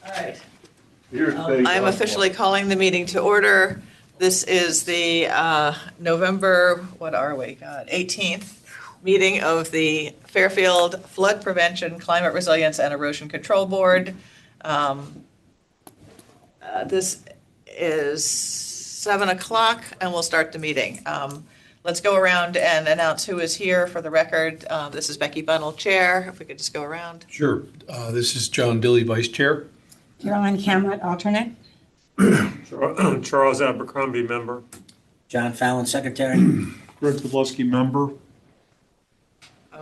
All right. I'm officially calling the meeting to order. This is the November, what are we, God, 18th meeting of the Fairfield Flood Prevention, Climate Resilience, and Erosion Control Board. This is 7 o'clock, and we'll start the meeting. Let's go around and announce who is here for the record. This is Becky Bunnell, Chair. If we could just go around. Sure. This is John Dilley, Vice Chair. Caroline Cameron, alternate. Charles Abercrombie, member. John Fallon, secretary. Greg Podolsky, member.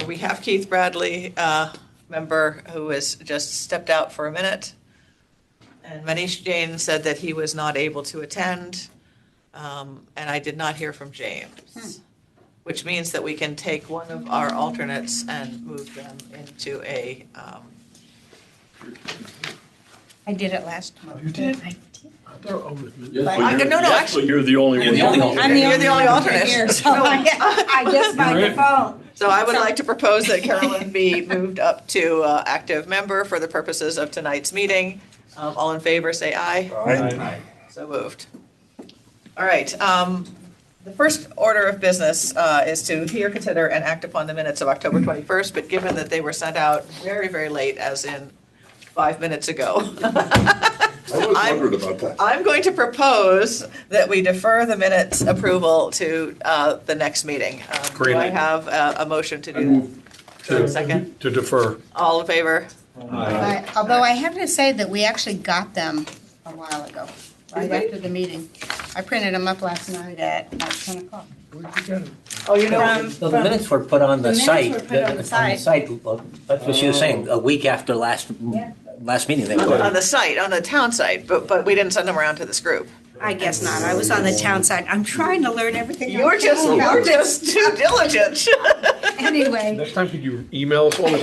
We have Keith Bradley, member, who has just stepped out for a minute. And Manish Jain said that he was not able to attend. And I did not hear from James, which means that we can take one of our alternates and move them into a. I did it last month. You did? I did. No, actually, You're the only one. You're the only alternate. you're the only alternate. Here, so I guess by default. So I would like to propose that Carolyn be moved up to active member for the purposes of tonight's meeting. All in favor, say aye. Aye. So moved. All right. The first order of business is to hear, consider, and act upon the minutes of October 21st, but given that they were sent out very, very late, as in 5 minutes ago. I was wondering about that. I'm going to propose that we defer the minutes approval to the next meeting. Great. Do I have a motion to do that? Second? To defer. All in favor? Although I have to say that we actually got them a while ago, right Did we? after the meeting. I printed them up last night at 10 o'clock. Where'd you get it? Oh, you know, Well, the minutes were put on the The minutes site. were put on the site. That's what she was saying, a week after last meeting they were. on the site, on the town site, but we didn't send them around to this group. I guess not. I was on the town side. I'm trying to learn everything. You're just too diligent. Anyway, Next time, could you email us all the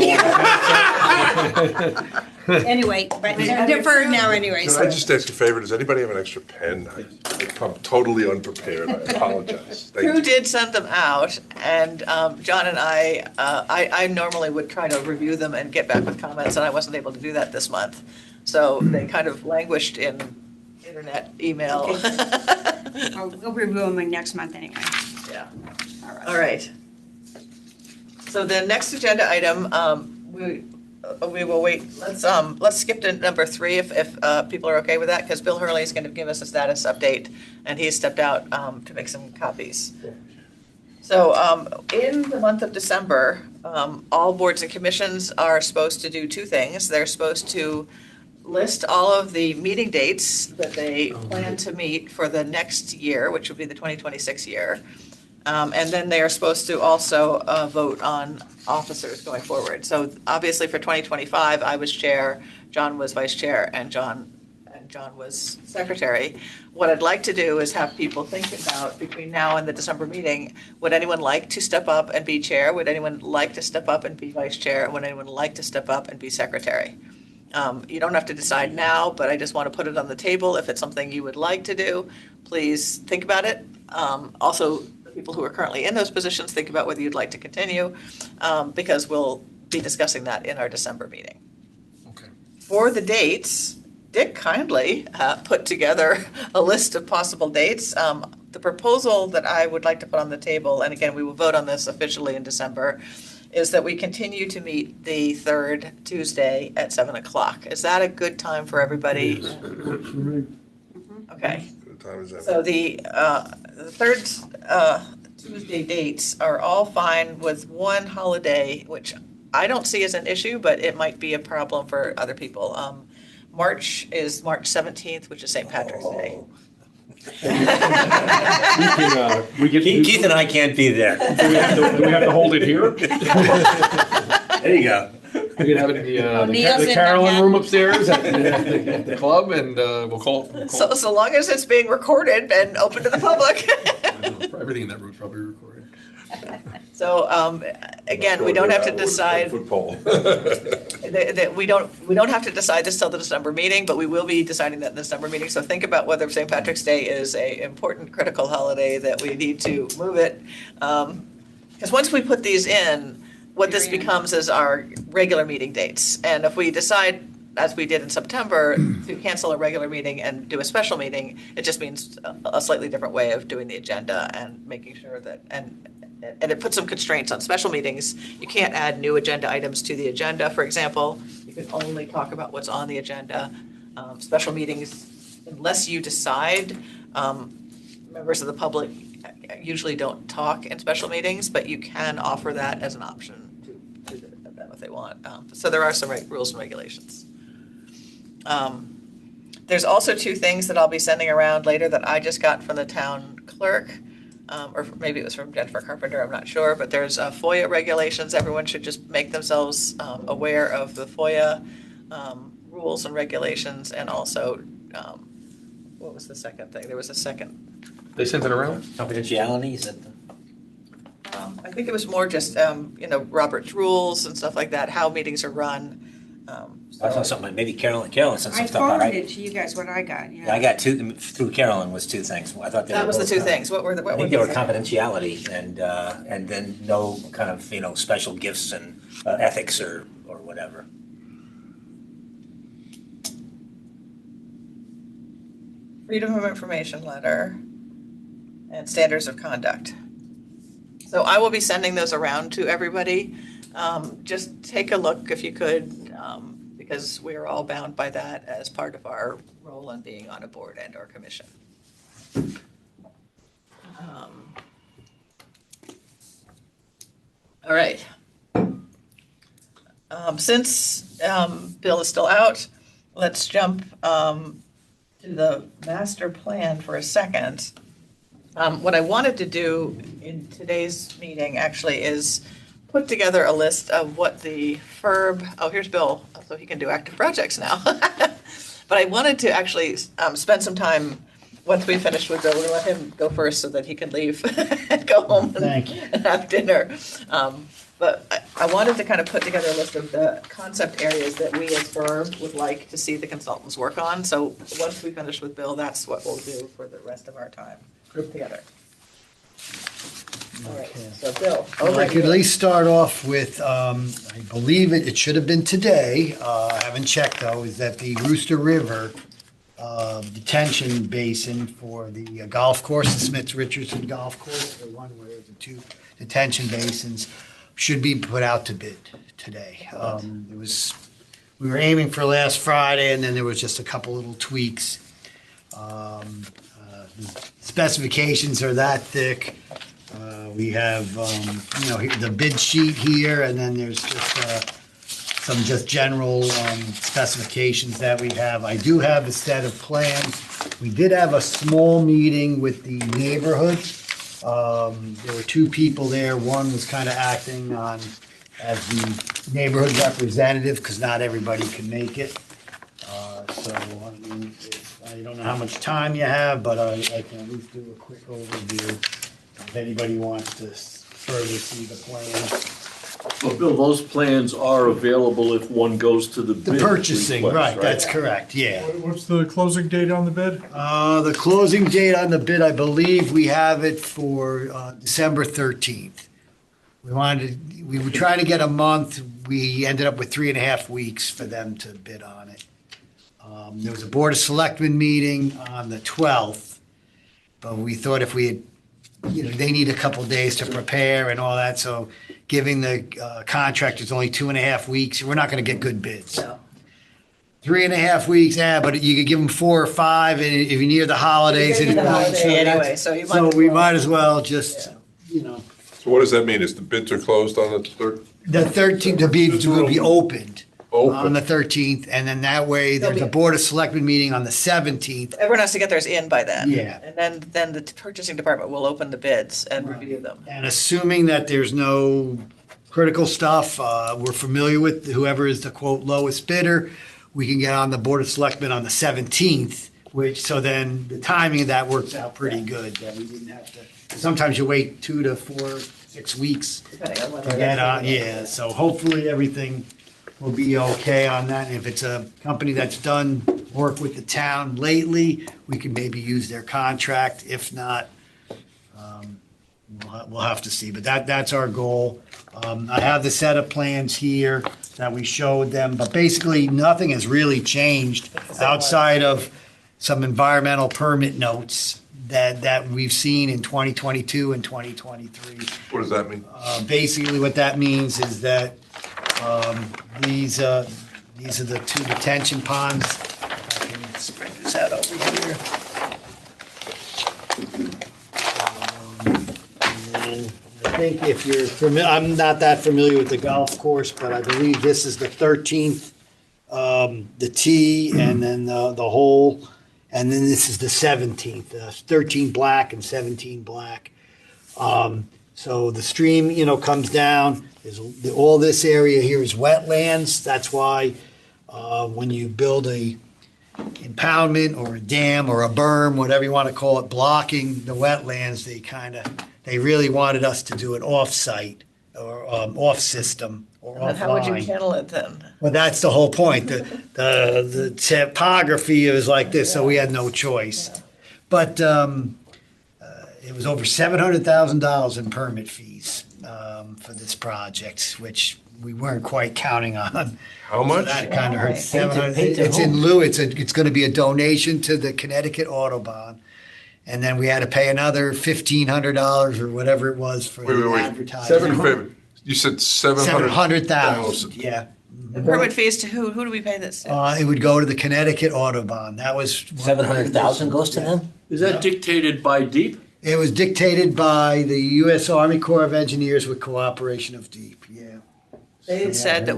anyway, but they're deferred now anyway. Can I just ask a favor? Does anybody have an extra pen? I come totally unprepared. I apologize. Thank Who you. did send them out, and John and I normally would try to review them and get back with comments, and I wasn't able to do that this month. So they kind of languished in internet, email. We'll review them next month anyway. Yeah. All right. All right. So the next agenda item, we will wait. Let's skip to number 3 if people are okay with that, because Bill Hurley is going to give us a status update, and he's stepped out to make some copies. So in the month of December, all boards and commissions are supposed to do 2 things. They're supposed to list all of the meeting dates that they plan to meet for the next year, which would be the 2026 year. And then they are supposed to also vote on officers going forward. So obviously for 2025, I was chair, John was vice chair, and John was secretary. What I'd like to do is have people think about, between now and the December meeting, would anyone like to step up and be chair? Would anyone like to step up and be vice chair? And would anyone like to step up and be secretary? You don't have to decide now, but I just want to put it on the table. If it's something you would like to do, please think about it. Also, the people who are currently in those positions, think about whether you'd like to continue, because we'll be discussing that in our December meeting. Okay. For the dates, Dick kindly put together a list of possible dates. The proposal that I would like to put on the table, and again, we will vote on this officially in December, is that we continue to meet the 3rd Tuesday at 7 o'clock. Is that a good time for everybody? Okay. What time is that? So the 3rd Tuesday dates are all fine with one holiday, which I don't see as an issue, but it might be a problem for other people. March is March 17th, which is St. Patrick's Day. Keith and I can't be there. Do we have to hold it here? There you go. We can have it in Neil's the in Carolyn Manhattan. room upstairs at the club, and we'll call. So long as it's being recorded and open to the public. Everything in that room's probably recorded. So again, we don't have to decide. Football. That we don't have to decide this till the December meeting, but we will be deciding that in the December meeting. So think about whether St. Patrick's Day is a important, critical holiday that we need to move it. Because once we put these in, what this becomes is our regular meeting dates. And if we decide as we did in September, to cancel a regular meeting and do a special meeting, it just means a slightly different way of doing the agenda and making sure that, and it puts some constraints on special meetings. You can't add new agenda items to the agenda, for example. You can only talk about what's on the agenda. Special meetings, unless you decide, members of the public usually don't talk in special meetings, but you can offer that as an option to them if they want. So there are some rules and regulations. There's also two things that I'll be sending around later that I just got from the town clerk, or maybe it was from Jennifer Carpenter, I'm not sure, but there's FOIA regulations. Everyone should just make themselves aware of the FOIA rules and regulations, and also, what was the second thing? There was a second. They sent it around? Confidentiality, is that the? I think it was more just, Robert's rules and stuff like that, how meetings are run. I saw something, maybe Carolyn sent some I stuff out, right? forwarded to you guys what I got, Yeah, I got two, through Carolyn was two things. I thought they were That was the both, two things. What were the? I think they were confidentiality and then no kind of, special gifts and ethics or whatever. Freedom of information letter and standards of conduct. So I will be sending those around to everybody. Just take a look if you could, because we are all bound by that as part of our role in being on a board and or commission. All right. Since Bill is still out, let's jump to the master plan for a second. What I wanted to do in today's meeting actually is put together a list of what the FERB, here's Bill, so he can do active projects now. But I wanted to actually spend some time, once we finish with Bill, we're gonna let him go first so that he can leave and go home and have dinner. But I wanted to kind of put together a list of the concept areas that we as FERB would like to see the consultants work on. So once we finish with Bill, that's what we'll do for the rest of our time grouped together. All right, so Bill, over I to could at you. least start off with, I believe it should have been today, I haven't checked though, is that the Rooster River detention basin for the golf course, the Smiths Richardson Golf Course, the one where the two detention basins, should be put out to bid today. We were aiming for last Friday, and then there was just a couple little tweaks. Specifications are that thick. We have, the bid sheet here, and then there's just some general specifications that we have. I do have a set of plans. We did have a small meeting with the neighborhood. There were two people there. One was kind of acting as the neighborhood representative, because not everybody can make it. I don't know how much time you have, but I can at least do a quick overview if anybody wants to further see the plan. Well, Bill, those plans are available if one goes to the The bid purchasing, request, right, that's correct, yeah. What's the closing date on the bid? The closing date on the bid, I believe we have it for December 13th. We were trying to get a month. We ended up with 3.5 weeks for them to bid on it. There was a Board of Selectmen meeting on the 12th, but we thought if we had, they need a couple days to prepare and all that, so giving the contractors only 2.5 weeks, we're not going to get good bids. No. 3.5 weeks, but you could give them 4 or 5, and if you're near the holidays. You're gonna do the holiday so anyway, that's- so you might So as we well. might as well just, So what does that mean? Is the bids are closed on the third? the 13th, the bids will be opened on the Open. 13th, and then that way, there's a Board of Selectmen meeting on the 17th. Everyone has to get theirs in by then. Yeah. And then the purchasing department will open the bids and review them. And assuming that there's no critical stuff, we're familiar with whoever is the quote lowest bidder, we can get on the Board of Selectmen on the 17th, so then the timing of that works out pretty good, that we didn't have to, sometimes you wait 2 to 4, 6 weeks Depending on whether to get that's- on, yeah, so hopefully everything will be okay on that. And if it's a company that's done work with the town lately, we can maybe use their contract. If not, we'll have to see, but that's our goal. I have the set of plans here. that we showed them, but basically nothing has really changed outside of some environmental permit notes that we've seen in 2022 and 2023. What does that mean? Basically, what that means is that these are the two detention ponds. I can spread this out over here. And I think if you're familiar, I'm not that familiar with the golf course, but I believe this is the 13th, the tee, and then the hole, and then this is the 17th, 13 black and 17 black. So the stream, comes down. All this area here is wetlands. That's why when you build a impoundment or a dam or a berm, whatever you want to call it, blocking the wetlands, they really wanted us to do it off-site or off-system or And how would you offline. handle it then? Well, that's the whole point. The topography is like this, so we had no choice. But it was over $700,000 in permit fees for this project, which we weren't quite counting on. How much? That kind of hurts. Paid to- 700. paid to It's in whom? lieu. It's going to be a donation to the Connecticut Autobahn, and then we had to pay another $1,500 or whatever it was for the Wait. advertising. You said 700,000. 700,000. Yeah. The permit fees to who? Who do we pay this to? It would go to the Connecticut Autobahn. That was 700,000 goes to them? Is that dictated by DEEP? It was dictated by the U.S. Army Corps of Engineers with cooperation of DEEP. Yeah. They had said that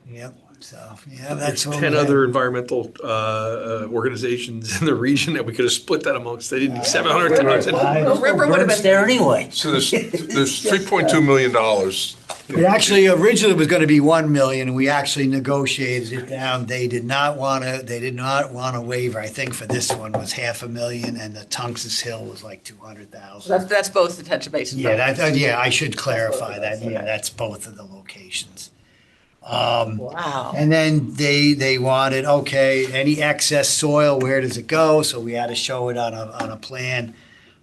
Yep. So that's what 10 we had. other environmental organizations in the region that we could have split that amongst. They didn't need 700,000. Well, River would have It's been, there anyway. So there's $3.2 million. It actually originally was going to be 1 million. We actually negotiated it down. They did not want to waiver. I think for this one was $500,000, and the Tungus Hill was like 200,000. that's both detention basins. Yeah, I should clarify that. Yeah, that's both of the locations. Wow. And then they wanted, okay, any excess soil, where does it go? So we had to show it on a plan.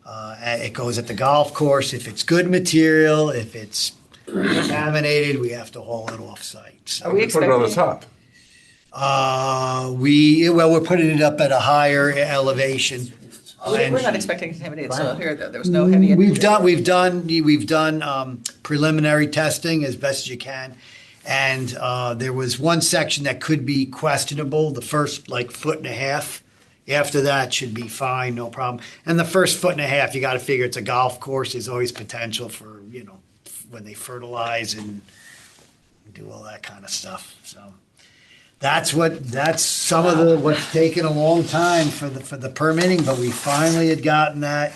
It goes at the golf course. If it's good material, if it's contaminated, we have to haul it off-site. Are we Put it on the expecting? top. We're putting it up at a higher elevation. We're not expecting contaminated soil here, though. There was no heavy. We've done preliminary testing as best as you can. And there was one section that could be questionable, the first foot and a half. After that should be fine, no problem. And the first foot and a half, you got to figure it's a golf course. There's always potential for, when they fertilize and do all that kind of stuff. So that's some of what's taken a long time for the permitting, but we finally had gotten that.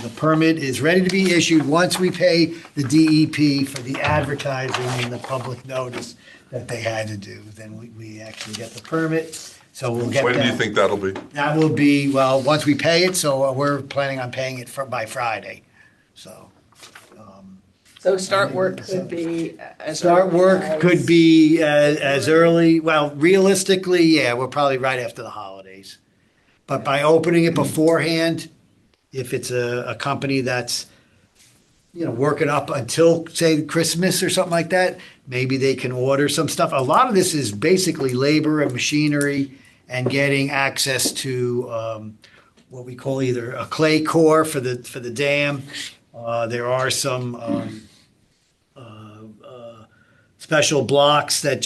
The permit is ready to be issued once we pay the DEP for the advertising and the public notice that they had to do. Then we actually get the permit, so we'll get that. When do you think that'll be? That will be, well, once we pay it, so we're planning on paying it by Friday, so. So start work could be as. Start early work as- could be as early, well, realistically, yeah, we're probably right after the holidays. But by opening it beforehand, if it's a company that's, working up until, say, Christmas or something like that, maybe they can order some stuff. A lot of this is basically labor and machinery and getting access to what we call either a clay core for the dam. There are some special blocks that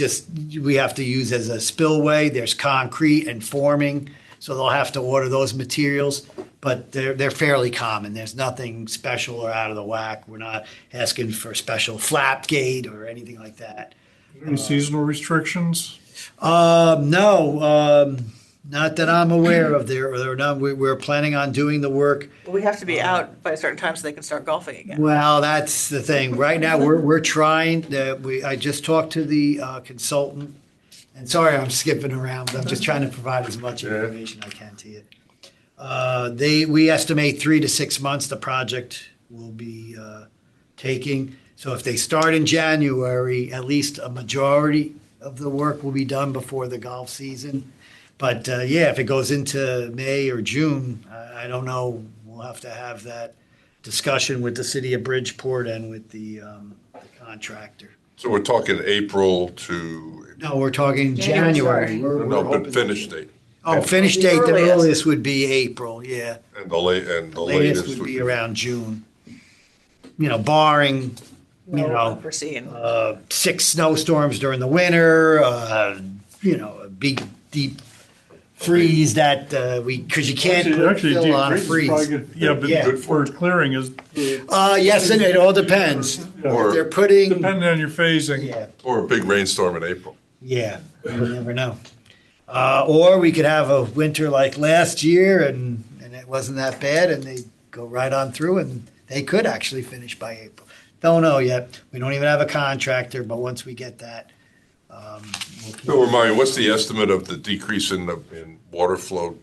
we have to use as a spillway. There's concrete and forming, so they'll have to order those materials. But they're fairly common. There's nothing special or out of the whack. We're not asking for special flap gate or anything like that. Any seasonal restrictions? No, not that I'm aware of. There are none. We're planning on doing the work. We have to be out by a certain time so they can start golfing again. Well, that's the thing. Right now, we're trying. I just talked to the consultant, and sorry, I'm skipping around, but I'm just trying to provide as much information I can to you. We estimate 3 to 6 months the project will be taking. So if they start in January, at least a majority of the work will be done before the golf season. But if it goes into May or June, I don't know. We'll have to have that discussion with the city of Bridgeport and with the contractor. So we're talking April to, No, we're talking January. January. We're no, hoping- but finish date. Oh, finish The date, the earliest. earliest would be April, yeah. And the Latest latest would be around June. Barring, No unforeseen. 6 snowstorms during the winter, a big, deep freeze that because you can't put fill on a freeze. Yeah, but Yeah. for clearing is, Yes, and it all depends. Or- They're putting, depending on your phasing. yeah, Or a big rainstorm in April. yeah, you never know. Or we could have a winter like last year and it wasn't that bad and they go right on through and they could actually finish by April. Don't know yet. We don't even have a contractor, but once we get that, we'll keep. So remind me, what's the estimate of the decrease in water flow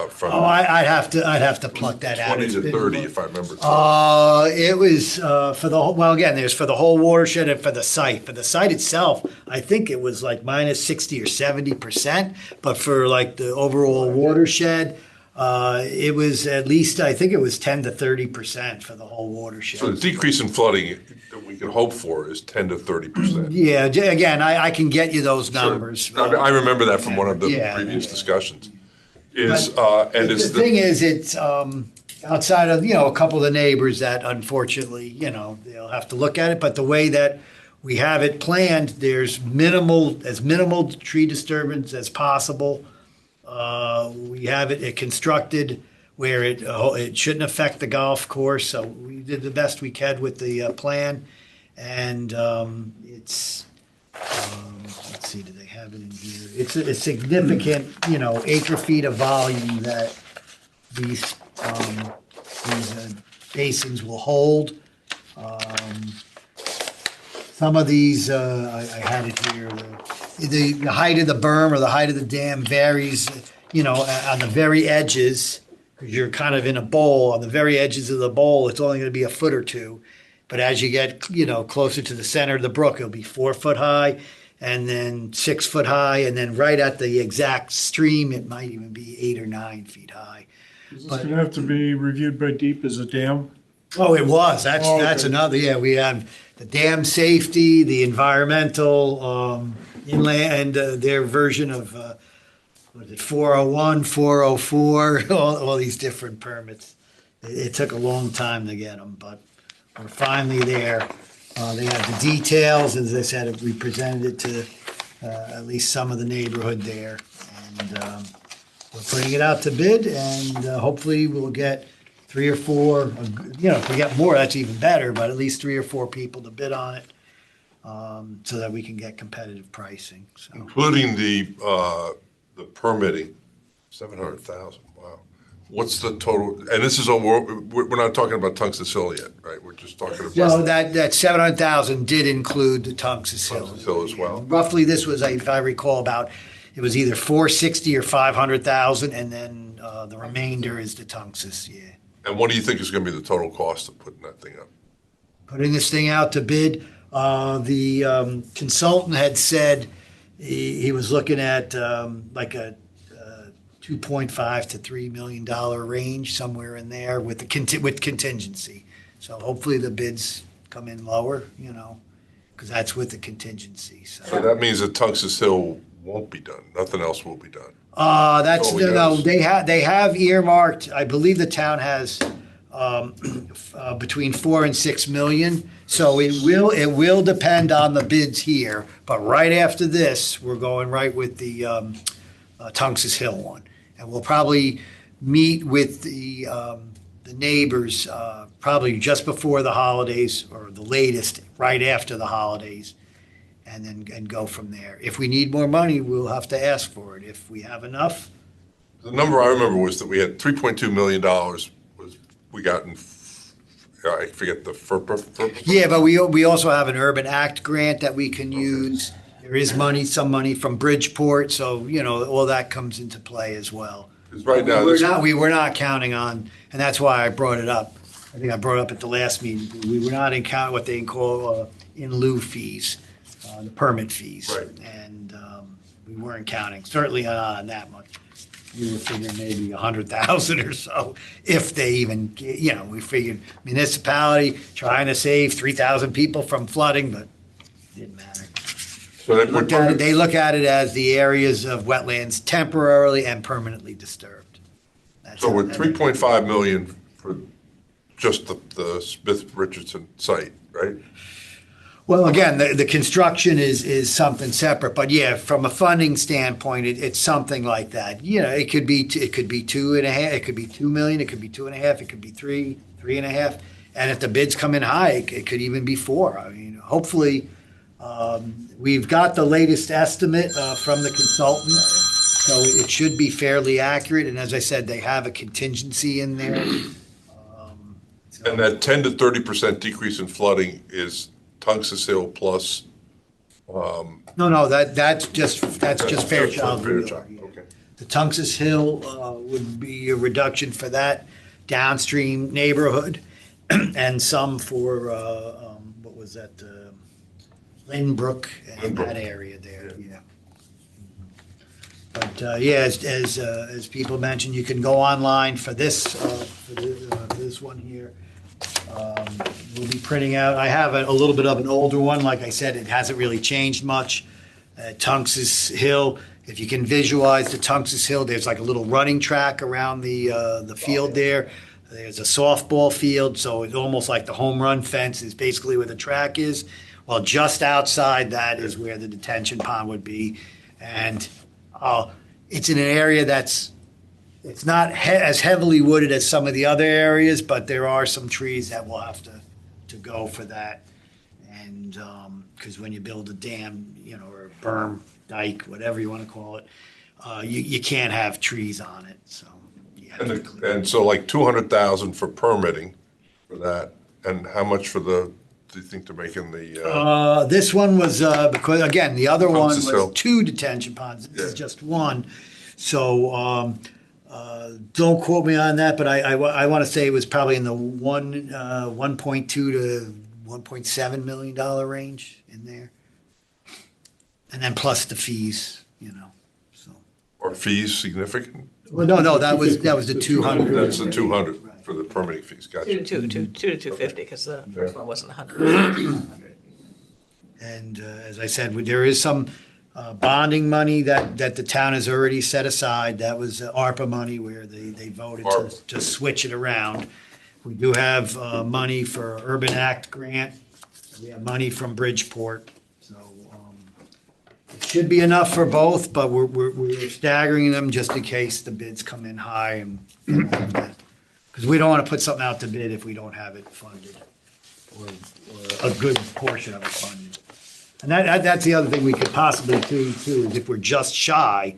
from Oh, I'd have to pluck that out. 20 It's to been- 30, if I remember correctly? It was for the whole, well, again, there's for the whole watershed and for the site. For the site itself, I think it was like minus 60 or 70%. But for like the overall watershed, it was at least, I think it was 10 to 30% for the whole watershed. So the decrease in flooding that we can hope for is 10 to 30%. Yeah, again, I can get you those numbers. I remember that from one of the Yeah. previous discussions. But And the is thing is, it's outside of, a couple of the neighbors that unfortunately, they'll have to look at it. But the way that we have it planned, there's minimal tree disturbance as possible. We have it constructed where it shouldn't affect the golf course. So we did the best we could with the plan. And it's, let's see, do they have it in here? It's a significant, acre feet of volume that these basins will hold. Some of these, I had it here, the height of the berm or the height of the dam varies, on the very edges, because you're kind of in a bowl, on the very edges of the bowl, it's only going to be a foot or two. But as you get, closer to the center of the brook, it'll be 4 foot high and then 6 foot high. And then right at the exact stream, it might even be 8 or 9 feet high. Is this gonna have to be reviewed by deep as a dam? Oh, it was. That's Oh, that's okay. another. Yeah, we have the dam safety, the environmental, inland, their version of was it 401, 404, all these different permits. It took a long time to get them, but we're finally there. They have the details, as I said, we presented it to at least some of the neighborhood there, and we're putting it out to bid, and hopefully we'll get 3 or 4. If we get more, that's even better. But at least 3 or 4 people to bid on it, so that we can get competitive pricing. So Including the permitting, 700,000, wow. What's the total, and this is, we're not talking about Tungus Hill yet, right? We're just talking well, about that 700,000 did include the Tungus Hill. Tungus Hill as well. Roughly, this was, if I recall, about it was either 460 or 500,000, and then the remainder is the Tungus. Yeah. And what do you think is going to be the total cost of putting that thing up? Putting this thing out to bid. The consultant had said he was looking at like a 2.5 to $3 million range, somewhere in there with with contingency. So hopefully the bids come in lower, because that's with the contingency. So that means that Tungus Hill won't be done, nothing else will be done. That's, Oh, no, yes. they have earmarked, I believe the town has between 4 and 6 million. So it will depend on the bids here, but right after this, we're going right with the Tungus Hill one. And we'll probably meet with the neighbors probably just before the holidays or the latest, right after the holidays. And go from there. If we need more money, we'll have to ask for it. If we have enough, The number I remember was that we had $3.2 million we got in, I forget the FERPA. yeah, but we also have an Urban Act grant that we can use. There is some money from Bridgeport, so, all that comes into play as well. Because right now, We were not counting on, and that's why I brought it up. I think I brought it up at the last meeting. We were not in count what they call in lieu fees, the permit fees. Right. And we weren't counting, certainly not on that much. We were figuring maybe 100,000 or so, if they even, we figured municipality trying to save 3,000 people from flooding, but didn't matter. So that Look at it, they look at it as the areas of wetlands temporarily and permanently disturbed. That's So how- we're 3.5 million for just the Smith Richardson site, right? Well, again, the construction is something separate, but yeah, from a funding standpoint, it's something like that. You know, it could be 2.5, it could be 2 million, it could be 2.5, it could be 3.5. And if the bids come in high, it could even be 4. I mean, hopefully, we've got the latest estimate from the consultant, so it should be fairly accurate. And as I said, they have a contingency in there. And that 10 to 30% decrease in flooding is Tungus Hill plus. No, that's just Fairchild. New York, Fairchild, yeah. okay. The Tungus Hill would be a reduction for that downstream neighborhood, and some for, what was that, Lynbrook and Lynbrook. that area there, yeah. But, yeah, as people mentioned, you can go online for this, this one here. We'll be printing out, I have a little bit of an older one, like I said, it hasn't really changed much. Tungus Hill, if you can visualize the Tungus Hill, there's like a little running track around the field there. There's a softball field, so it's almost like the home run fence is basically where the track is. Well, just outside that is where the detention pond would be. And it's in an area it's not as heavily wooded as some of the other areas, but there are some trees that will have to go for that. And, because when you build a dam, or a berm, dike, whatever you want to call it, you can't have trees on it, so. You have to clear. And so like 200,000 for permitting for that, and how much do you think they're making the, This one was, because, again, the other one Tungus Hill. was 2 detention ponds, this is Yeah. just one. So, don't quote me on that, but I want to say it was probably in the 1.2 to $1.7 million range in there. And then plus the fees, so. are fees significant? Well, no, that was the 200. That's the 200 for the permitting fees, gotcha. 2 to 250, because the first one wasn't 100. And as I said, there is some bonding money that the town has already set aside. That was ARPA money where they voted ARPA. to switch it around. We do have money for Urban Act grant. We have money from Bridgeport. So it should be enough for both, but we're staggering them just in case the bids come in high. Because we don't want to put something out to bid if we don't have it funded or a good portion of it funded. And that's the other thing we could possibly do too, is if we're just shy,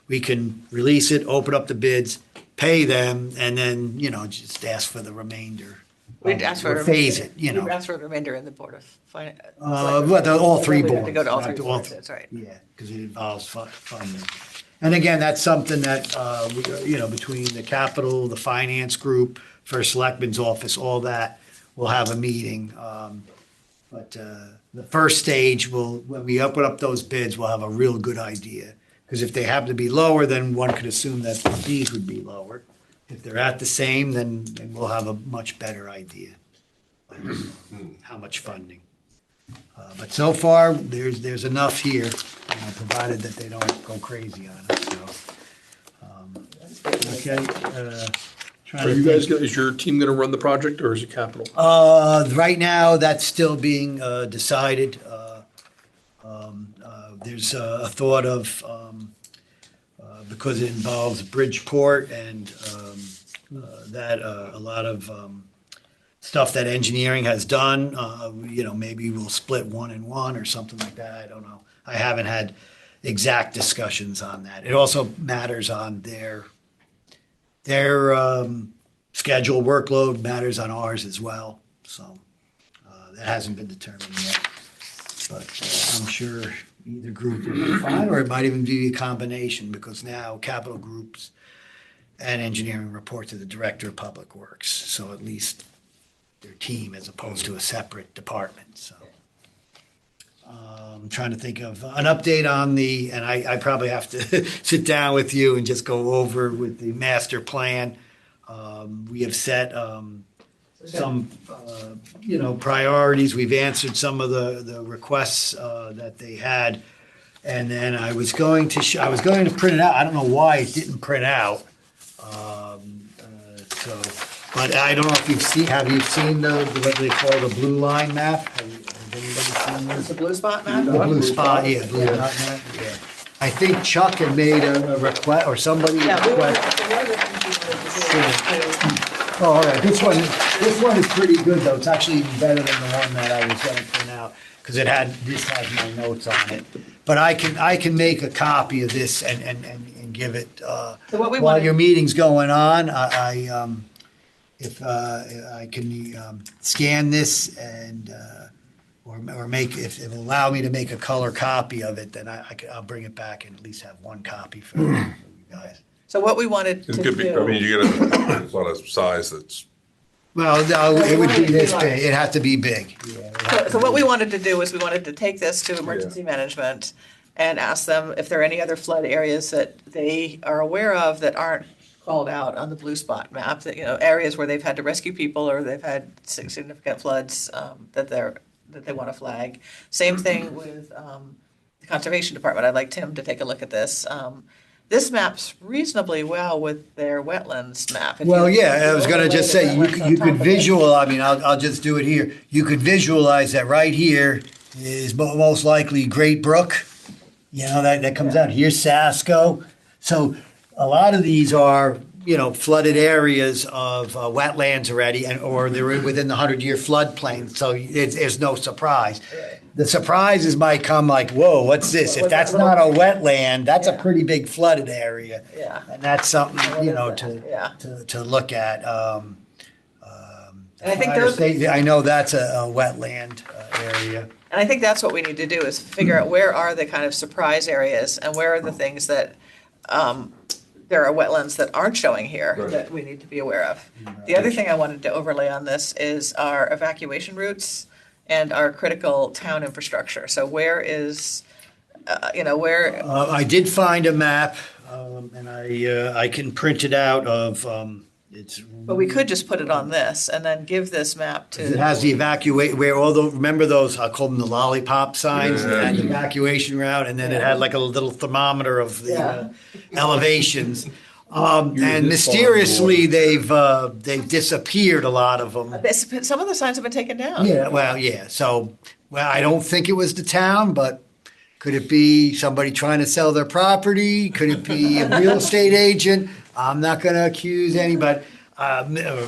we can release it, open up the bids, pay them, and then, just ask for the remainder. We'd ask for. Or phase it, We'd ask for a remainder in the Board of Finance. All three We'd have boards. to go to all three not boards, that's right. Yeah, because it involves funding. And again, that's something that, between the capital, the finance group, first selectman's office, all that, we'll have a meeting. But the first stage, when we open up those bids, we'll have a real good idea. Because if they happen to be lower, then one could assume that the fees would be lower. If they're at the same, then we'll have a much better idea how much funding. But so far, there's enough here, provided that they don't go crazy on us, so. Okay. Are you guys, is your team gonna run the project, or is it capital? Right now, that's still being decided. There's a thought of, because it involves Bridgeport and that a lot of stuff that engineering has done, maybe we'll split 1 and 1 or something like that. I don't know. I haven't had exact discussions on that. It also matters on their schedule, workload matters on ours as well. So that hasn't been determined yet. But I'm sure either group will be fine, or it might even be a combination, because now capital groups and engineering report to the Director of Public Works. So at least their team as opposed to a separate department, so. I'm trying to think of an update on and I probably have to sit down with you and just go over with the master plan. We have set some, priorities. We've answered some of the requests that they had. And then I was going to print it out. I don't know why it didn't print out. So, but I don't know if have you seen what they call the blue line map? Has anybody seen this? The blue spot map? The blue spot, yeah, blue dot map, yeah. I think Chuck had made a request, or somebody Yeah, we were, requested. one of the things we wanted to do is to Oh, all right, this one is pretty good, though. It's actually even better than the one that I was gonna print out, because this has my notes on it. But I can make a copy of this and give it, So what we while wanted- your meeting's going on, if I can scan this and, or make, if it'll allow me to make a color copy of it, then I'll bring it back and at least have one copy for you guys. So what we wanted to It could be, I mean, do, you get it's not a size that's, Well, no, it would be this big. It had to be big. so what we wanted to do was we wanted to take this to emergency management and ask them if there are any other flood areas that they are aware of that aren't called out on the blue spot map, that, areas where they've had to rescue people or they've had significant floods, that they want to flag. Same thing with, the Conservation Department. I'd like Tim to take a look at this. This maps reasonably well with their wetlands map. If Well, you- yeah, I was gonna just say, overlay the wetlands on you top could of it. visual, I mean, I'll just do it here. You could visualize that right here is most likely Great Brook. That comes out. Here's Sasko. So a lot of these are, flooded areas of wetlands already, or they're within the 100-year floodplain, so it's no surprise. The surprises might come like, whoa, what's this? If that's not a wetland, that's a pretty big flooded area. Yeah. And that's something, What is that? Yeah. to look at. And I think those- I know that's a wetland area. And I think that's what we need to do is figure out where are the kind of surprise areas and where are the things that, there are wetlands that aren't showing here Right. that we need to be aware of. The other thing I wanted to overlay on this is our evacuation routes and our critical town infrastructure. So where is, where, I did find a map, and I can print it out of, but we could just put it on this and then give this map it to, has the remember those, I call them the lollipop signs, Yeah. that had the evacuation route, and then it had like a little thermometer of the Yeah. elevations. And mysteriously, they've disappeared, a lot of them. some of the signs have been taken down. Yeah, well, yeah, so, I don't think it was the town, but could it be somebody trying to sell their property? Could it be a real estate agent? I'm not gonna accuse anybody. Or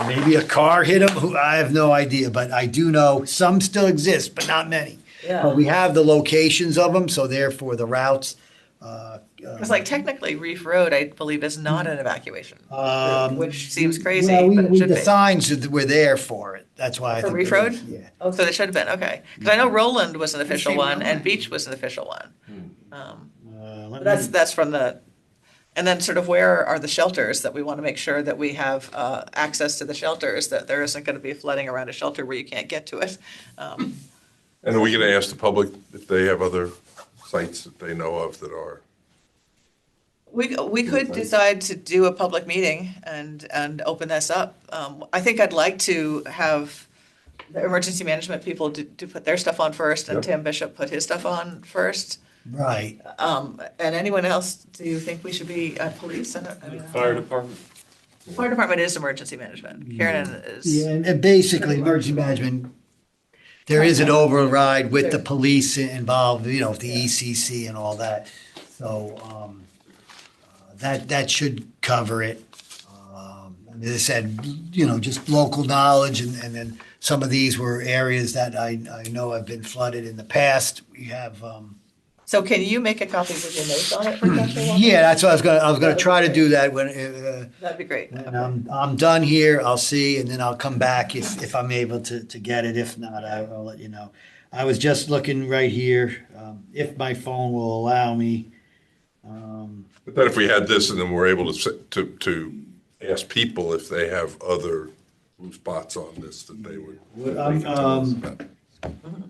maybe a car hit them, I have no idea, but I do know some still exist, but not many. Yeah. But we have the locations of them, so therefore the routes. Because like technically Reef Road, I believe, is not an evacuation route, which seems crazy, Well, but it should the be. signs were there for it, that's why I For think. Reef there Road? was, Yeah. Oh, so they should have been, okay. Because I know Roland was an official one and Beach was an official one. Let But me- that's from the, and then sort of where are the shelters that we want to make sure that we have access to the shelters, that there isn't going to be flooding around a shelter where you can't get to it. and are we gonna ask the public if they have other sites that they know of that are? We could decide to do a public meeting and open this up. I think I'd like to have the emergency management people to put their stuff on first and Yep. Tim Bishop put his stuff on first. Right. And anyone else, do you think we should be police? I mean, Fire department. Fire department is emergency management. Karen is. Yeah, and basically, emergency management, there is an override with the police involved, with the ECC and all that. So, that should cover it. As I said, just local knowledge, and then some of these were areas that I know have been flooded in the past. We have, So can you make a copy with your notes on it for Dr. Walker? yeah, that's what I was gonna try to do that when, That'd be great. when I'm done here, I'll see, and then I'll come back if I'm able to get it. If not, I'll let you know. I was just looking right here, if my phone will allow me. But then if we had this and then we're able to ask people if they have other blue spots on this that they would.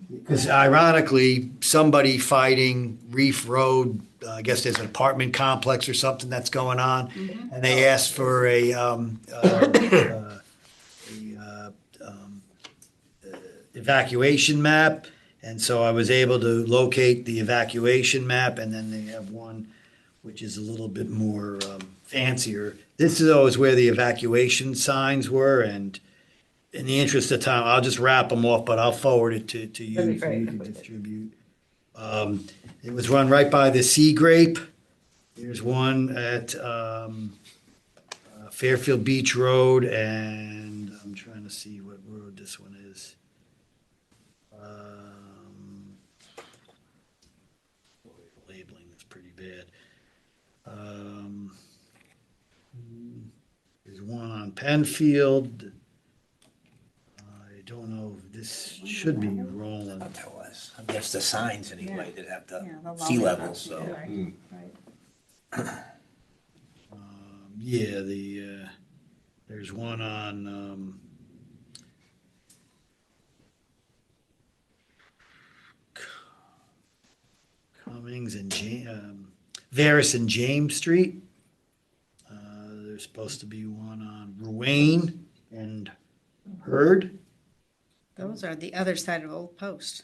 Because ironically, somebody fighting Reef Road, I guess there's an apartment complex or something that's going on, evacuation map. And so I was able to locate the evacuation map, and then they have one which is a little bit more fancier. This is always where the evacuation signs were, and in the interest of time, I'll just wrap them off, but I'll forward it to you That'd be for you great to if we could. distribute. It was run right by the Sea Grape. There's one at Fairfield Beach Road, and I'm trying to see what road this one is. Boy, the labeling is pretty bad. There's one on Penfield. I don't know if this should be Roland. What that was. I guess the signs anyway that have Yeah, the the sea logo. level, so. Right, right. Yeah, there's one on, Cummings and Varus and James Street. There's supposed to be one on Ruane and Hurd. Those are the other side of Old Post.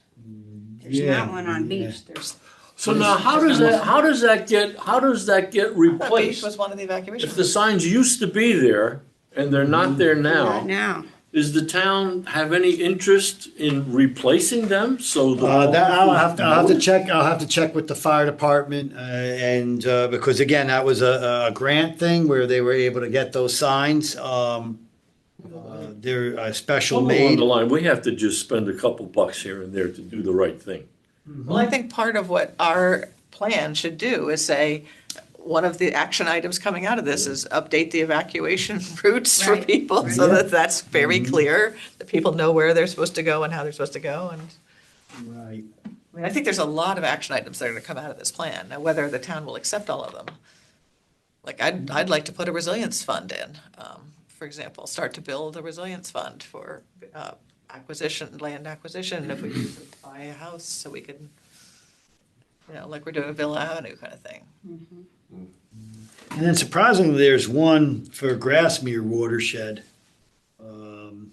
There's Yeah, not one on yeah. Beach. There's, So now, how does that get Beach replaced? was one of the evacuation. If the signs used to be there and they're not there not now, now. does the town have any interest in replacing them? So the. That I'll have to check. I'll have to check with the fire department, and because again, that was a grant thing where they were able to get those signs. They're special Somewhere along made. the line, we have to just spend a couple bucks here and there to do the right thing. Well, I think part of what our plan should do is say, one of the action items coming out of this is update the evacuation routes for Right. people so Yeah. that that's very clear, that people know where they're supposed to go and how they're supposed to go. And Right. I mean, I think there's a lot of action items that are gonna come out of this plan. Now, whether the town will accept all of them. Like, I'd like to put a resilience fund in, for example, start to build a resilience fund for land acquisition, if we use it to buy a house, so we can, like we're doing Villa Avenue kind of thing. And then surprisingly, there's one for Grassmere watershed. I'm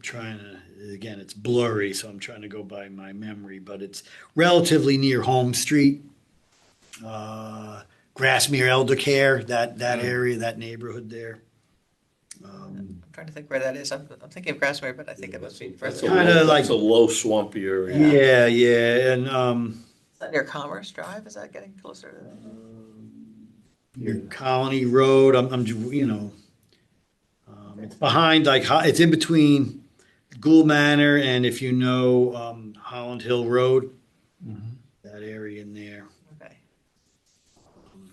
trying to, again, it's blurry, so I'm trying to go by my memory, but it's relatively near Home Street. Grassmere Elder Care, that area, that neighborhood there. I'm trying to think where that is. I'm thinking of Grassmere, but I think it must be That's further. a Kinda low- like- That's a low swampy area. Yeah, yeah, and Is that near Commerce Drive? Is that getting closer to that? your Colony Road, it's behind, like, it's in between Gould Manor and if you know, Holland Hill Road, that area in there. Okay.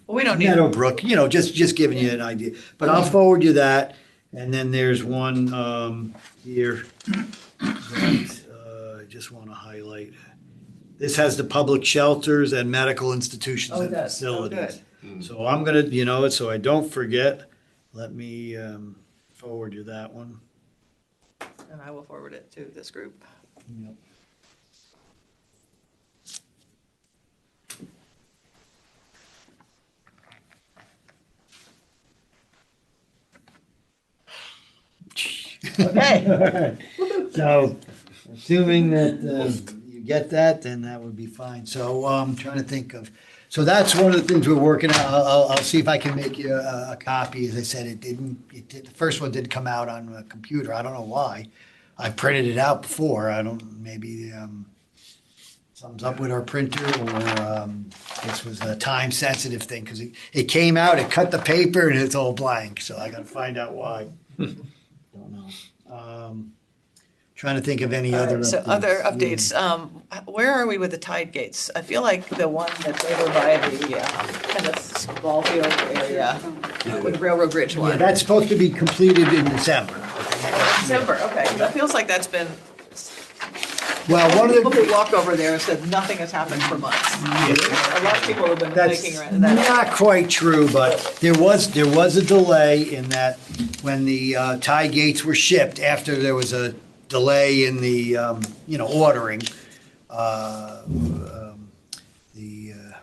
Well, we don't need, Meadowbrook, just giving you an idea. But I'll forward you that. And then there's one here that I just want to highlight. This has the public shelters and medical institutions Oh, it and does. Oh, facilities. good. So I'm gonna, so I don't forget, let me forward you that one. and I will forward it to this group. Yep. Okay. So, assuming that you get that, then that would be fine. So I'm trying to think of, so that's one of the things we're working on. I'll see if I can make you a copy. As I said, the first one did come out on a computer. I don't know why. I printed it out before. Maybe something's up with our printer, or this was a time sensitive thing because it came out, it cut the paper, and it's all blank. So I got to find out why. Don't know. Trying to think of any All other right, so updates. other updates, where are we with the tide gates? I feel like the one that's over by the Kenneth ball field area, with the Railroad Bridge Yeah, one. that's supposed to be completed in December. December, okay, that feels like that's been, Well, one of people who the, walk over there and said nothing has happened for months. A lot of people have been that's making around that. not quite true, but there was a delay in that when the tie gates were shipped, after there was a delay in the, ordering,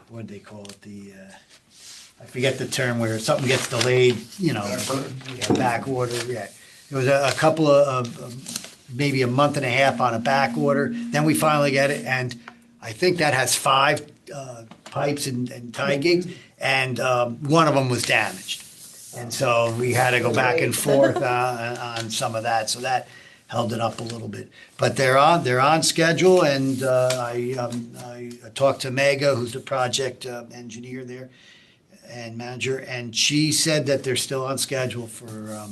what'd they call it, I forget the term where something gets delayed, back order, yeah. There was a couple of maybe a month and a half on a back order. Then we finally get it, and I think that has 5 pipes and tie gates, and one of them was damaged. And so we had to go back and forth on some of that, so that held it up a little bit. But they're on schedule, and I talked to Mega, who's the project engineer there and manager, and she said that they're still on schedule for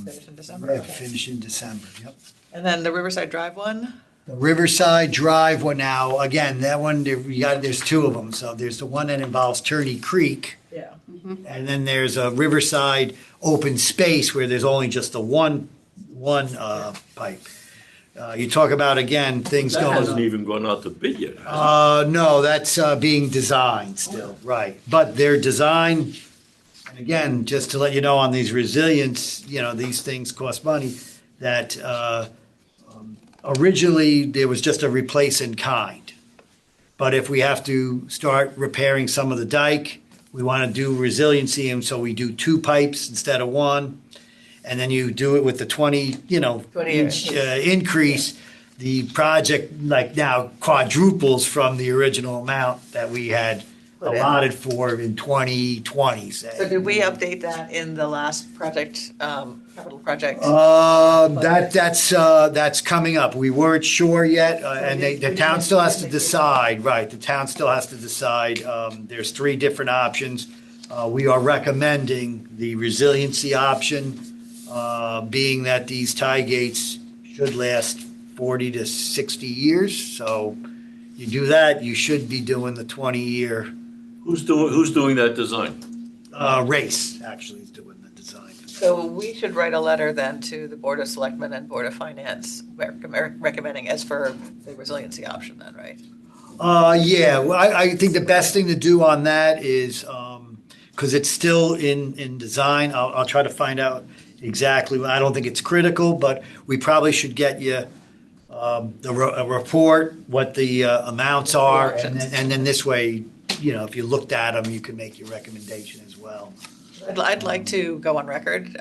Finish in December, okay. finish in December. Yep. And then the Riverside Drive one? The Riverside Drive one now, again, that one, there's 2 of them. So there's the one that involves Turney Creek, Yeah. and then there's a Riverside open space where there's only just the one pipe. You talk about, again, things That going. hasn't even gone out to bid yet, has No, that's being designed still, right. But their design, and again, just to let you know on these resilience, these things cost money, that originally there was just a replace in kind. But if we have to start repairing some of the dike, we want to do resiliency, and so we do 2 pipes instead of 1. And then you do it with the 20 inch increase. The project like now quadruples from the original amount that we had allotted for in 2020. So did we update that in the last project, capital project? That's coming up. We weren't sure yet, and the town still has to decide, right, the town still has to decide. There's 3 different options. We are recommending the resiliency option, being that these tie gates should last 40 to 60 years. So you do that, you should be doing the 20-year. Who's doing that design? Race actually is doing the design. So we should write a letter then to the Board of Selectmen and Board of Finance recommending as for the resiliency option then, right? Yeah, well, I think the best thing to do on that is, because it's still in design, I'll try to find out exactly. I don't think it's critical, but we probably should get you a report, what the amounts are, and then this way, if you looked at them, you can make your recommendation as well. I'd like to go on record,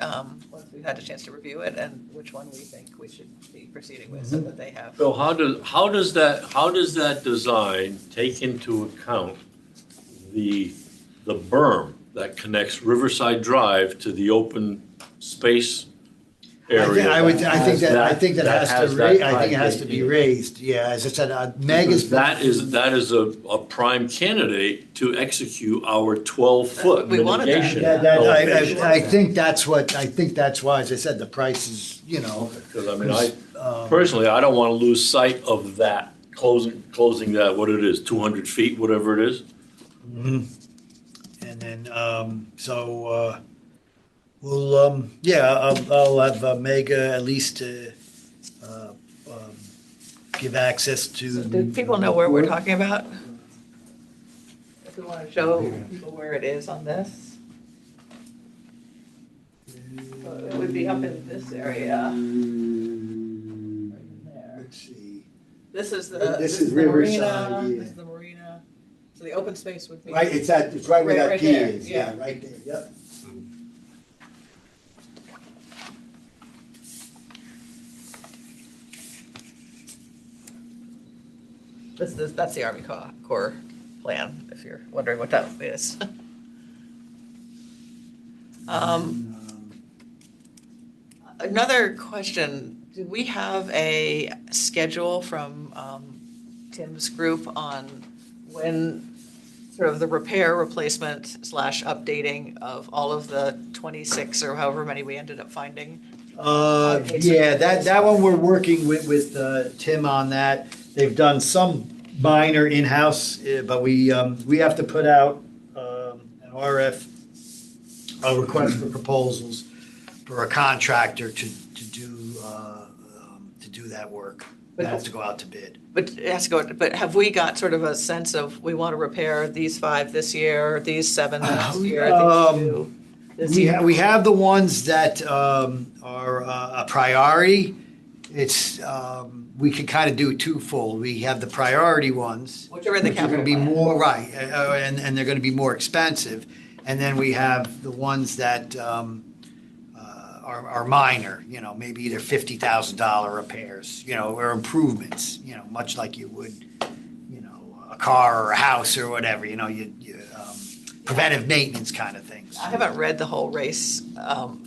once we've had a chance to review it, and which one we think we should be proceeding with, so that they have. So how does that design take into account the berm that connects Riverside Drive to the open space area? I think that has to be raised. raised. Yeah, as I said, Mega's. That is a prime candidate to execute our 12-foot We wanted that. mitigation. I think that's why, as I said, the price is, Because I mean, personally, I don't want to lose sight of that, closing that, what it is, 200 feet, whatever it is. And then, we'll, I'll have Mega at least give access to. Do people know where we're talking about? If we want to show people where it is on this? So it would be up in this area. Right in there. Let's see. This is This is the Riverside, marina, yeah. this is the marina. So the open space would be. Right, it's right where Right- that right pier there, is, yeah. yeah, right there, yep. That's the Army Corps plan, if you're wondering what that is. Another question, do we have a schedule from Tim's group on when sort of the repair, replacement / updating of all of the 26 or however many we ended up finding? Yeah, that one we're working with Tim on that. They've done some minor in-house, but we have to put out an RF, a request for proposals for a contractor to do that work. It has to go out to bid. But it has to go, but have we got sort of a sense of, we want to repair these 5 this year, these 7 next year, these 2 this year? We have the ones that are a priority. It's, we can kind of do it twofold. We have the priority ones. Which are in the which are gonna capital be plan. more, right, and they're gonna be more expensive. And then we have the ones that are minor, maybe either $50,000 repairs, or improvements, much like you would, a car or a house or whatever, preventive maintenance kind of things. I haven't read the whole race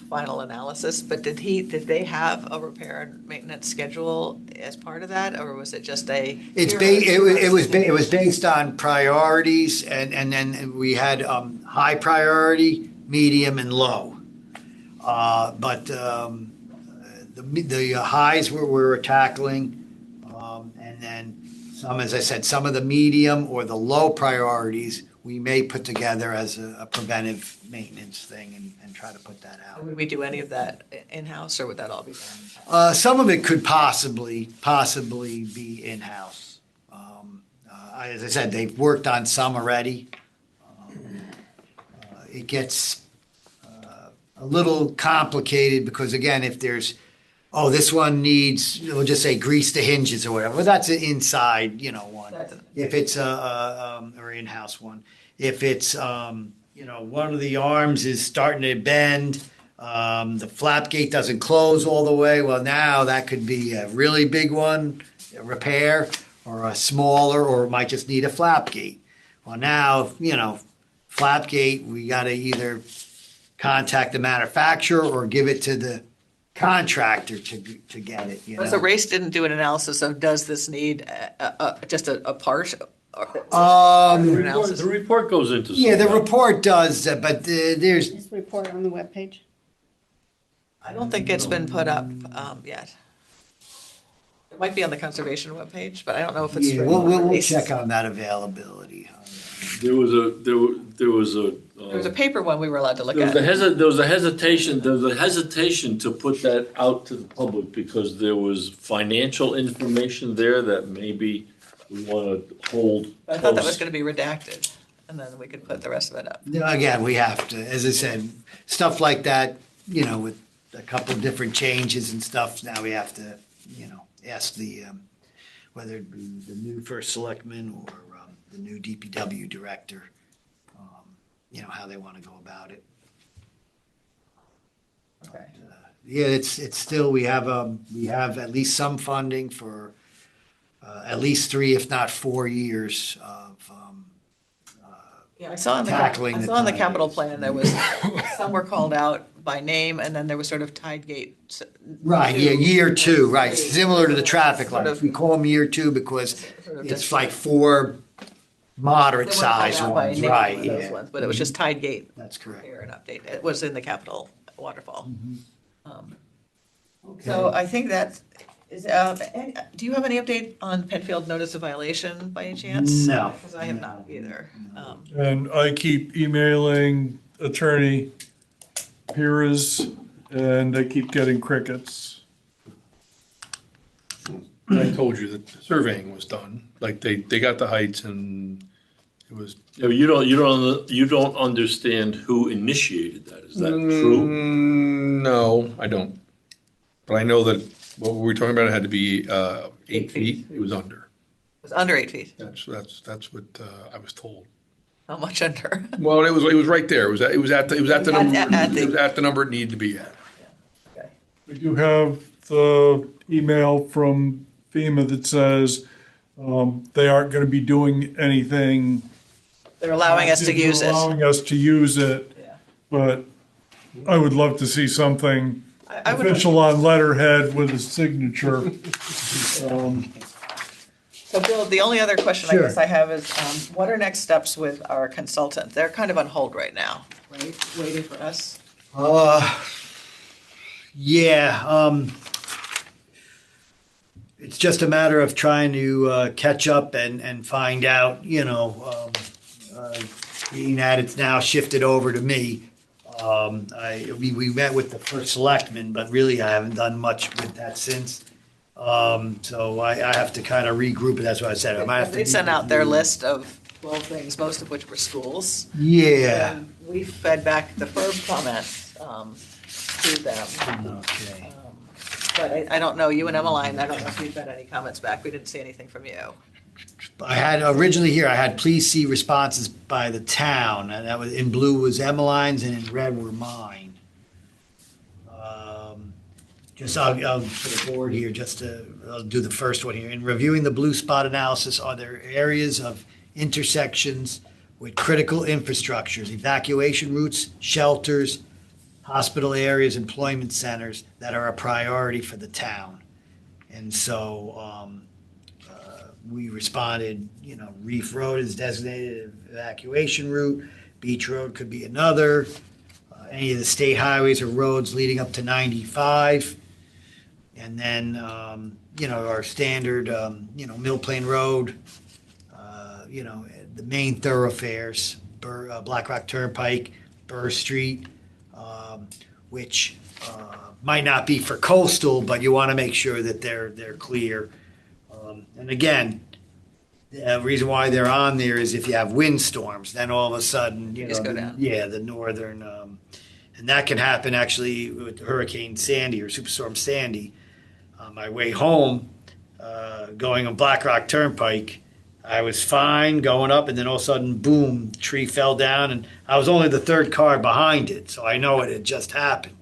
final analysis, but did they have a repair and maintenance schedule as part of that, or was it just a? It was based on priorities, and then we had high priority, medium, and low. But the highs we're tackling, and then some, as I said, some of the medium or the low priorities we may put together as a preventive maintenance thing and try to put that out. Would we do any of that in-house, or would that all be done? Some of it could possibly be in-house. As I said, they've worked on some already. It gets a little complicated because, again, if there's, this one needs, we'll just say grease the hinges or whatever. Well, that's an inside, one. If it's or in-house one. If it's, one of the arms is starting to bend, the flap gate doesn't close all the way. Well, now that could be a really big one, a repair, or a smaller, or it might just need a flap gate. Well, now, flap gate, we got to either contact the manufacturer or give it to the contractor to get it. So Race didn't do an analysis of, does this need just a part? The report goes into. Yeah, the report does, but there's. Is the report on the webpage? I don't think it's been put up yet. It might be on the conservation webpage, but I don't know if it's. Yeah, we'll check on that availability. There was a There was a paper one we were allowed to look at. There was a hesitation to put that out to the public because there was financial information there that maybe we want to hold. I thought that was close. going to be redacted, and then we could put the rest of it up. Again, we have to, as I said, stuff like that, with a couple of different changes and stuff, now we have to, ask the, whether it be the new first selectman or the new DPW director, how they want to go about it. Okay. Yeah, it's still, we have at least some funding for at least 3, if not 4 years of Yeah, I saw in tackling the the capital tide gates. plan, there was, some were called out by name, and then there was sort of tide gate. Right, yeah, year 2, right, similar to the traffic Sort lights. of- We call them year 2 because Sort of it's just- like 4 moderate They weren't called size out by ones, name, right, those yeah. ones, but it was just tide gate That's correct. here and update. It was in the capital waterfall. Mm-hmm. So I think that is, do you have any update on Penfield notice of violation by any chance? No. Because I have not either. And I keep emailing Attorney Pires, and I keep getting crickets. I told you that the surveying was done, like they got the heights and it was. Yeah, you don't understand who initiated that. Is that true? No, I don't. But I know that what we were talking about, it had to be 8 feet. It was under. It was under 8 feet. That's what I was told. How much under? Well, it was right there. It was at the number. At the- It was at the number it needed to be at. Okay. We do have the email from FEMA that says they aren't going to be doing anything. They're allowing us to use it. Allowing us to use it, Yeah. but I would love to see something I would, official on letterhead with a signature. so Bill, the only other question I Sure. guess I have is, what are next steps with our consultant? They're kind of on hold right now, right? Waiting for us. Yeah, it's just a matter of trying to catch up and find out, being that it's now shifted over to me. We met with the first selectman, but really I haven't done much with that since. So I have to kind of regroup, and that's what I said. I might have to. They sent out their list of 12 things, most of which were schools. Yeah. And we fed back the FERB comments to them. Okay. But I don't know, you and Emmeline, I don't know if you've got any comments back. We didn't see anything from you. I had originally here, I had please see responses by the town, and that was, in blue was Emmeline's and in red were mine. I'll for the board here, I'll do the first one here. In reviewing the blue spot analysis, are there areas of intersections with critical infrastructures, evacuation routes, shelters, hospital areas, employment centers that are a priority for the town? And so we responded, Reef Road is designated evacuation route, Beach Road could be another, any of the state highways or roads leading up to 95. And then, our standard, Mill Plain Road, the main thoroughfares, Black Rock Turnpike, Burr Street, which might not be for coastal, but you want to make sure that they're clear. And again, the reason why they're on there is if you have windstorms, then all of a sudden, Just go down. Yeah, the northern, and that can happen actually with Hurricane Sandy or Superstorm Sandy. On my way home, going on Black Rock Turnpike, I was fine going up, and then all of a sudden, boom, tree fell down, and I was only the third car behind it, so I know it had just happened.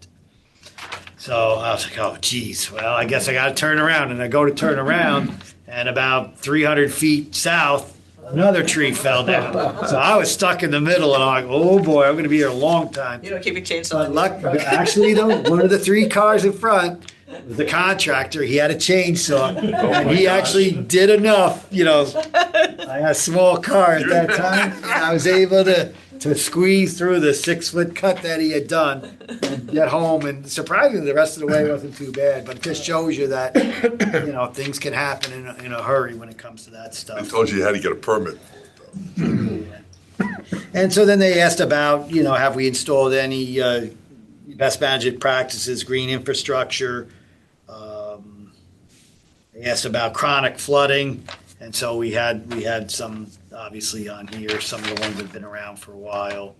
So I was like, oh, geez, well, I guess I got to turn around. And I go to turn around, and about 300 feet south, another tree fell down. So I was stuck in the middle, and I'm like, oh, boy, I'm going to be here a long time. You don't keep your chainsaw. But actually, though, one of the three cars in front, the contractor, he had a chainsaw, and he actually did enough. I had a small car at that time, and I was able to squeeze through the 6-foot cut that he had done and get home. And surprisingly, the rest of the way wasn't too bad. But it just shows you that things can happen in a hurry when it comes to that I stuff. told you had to get a permit. And so then they asked about, have we installed any best management practices, green infrastructure? They asked about chronic flooding, and so we had some obviously on here, some of the ones that have been around for a while.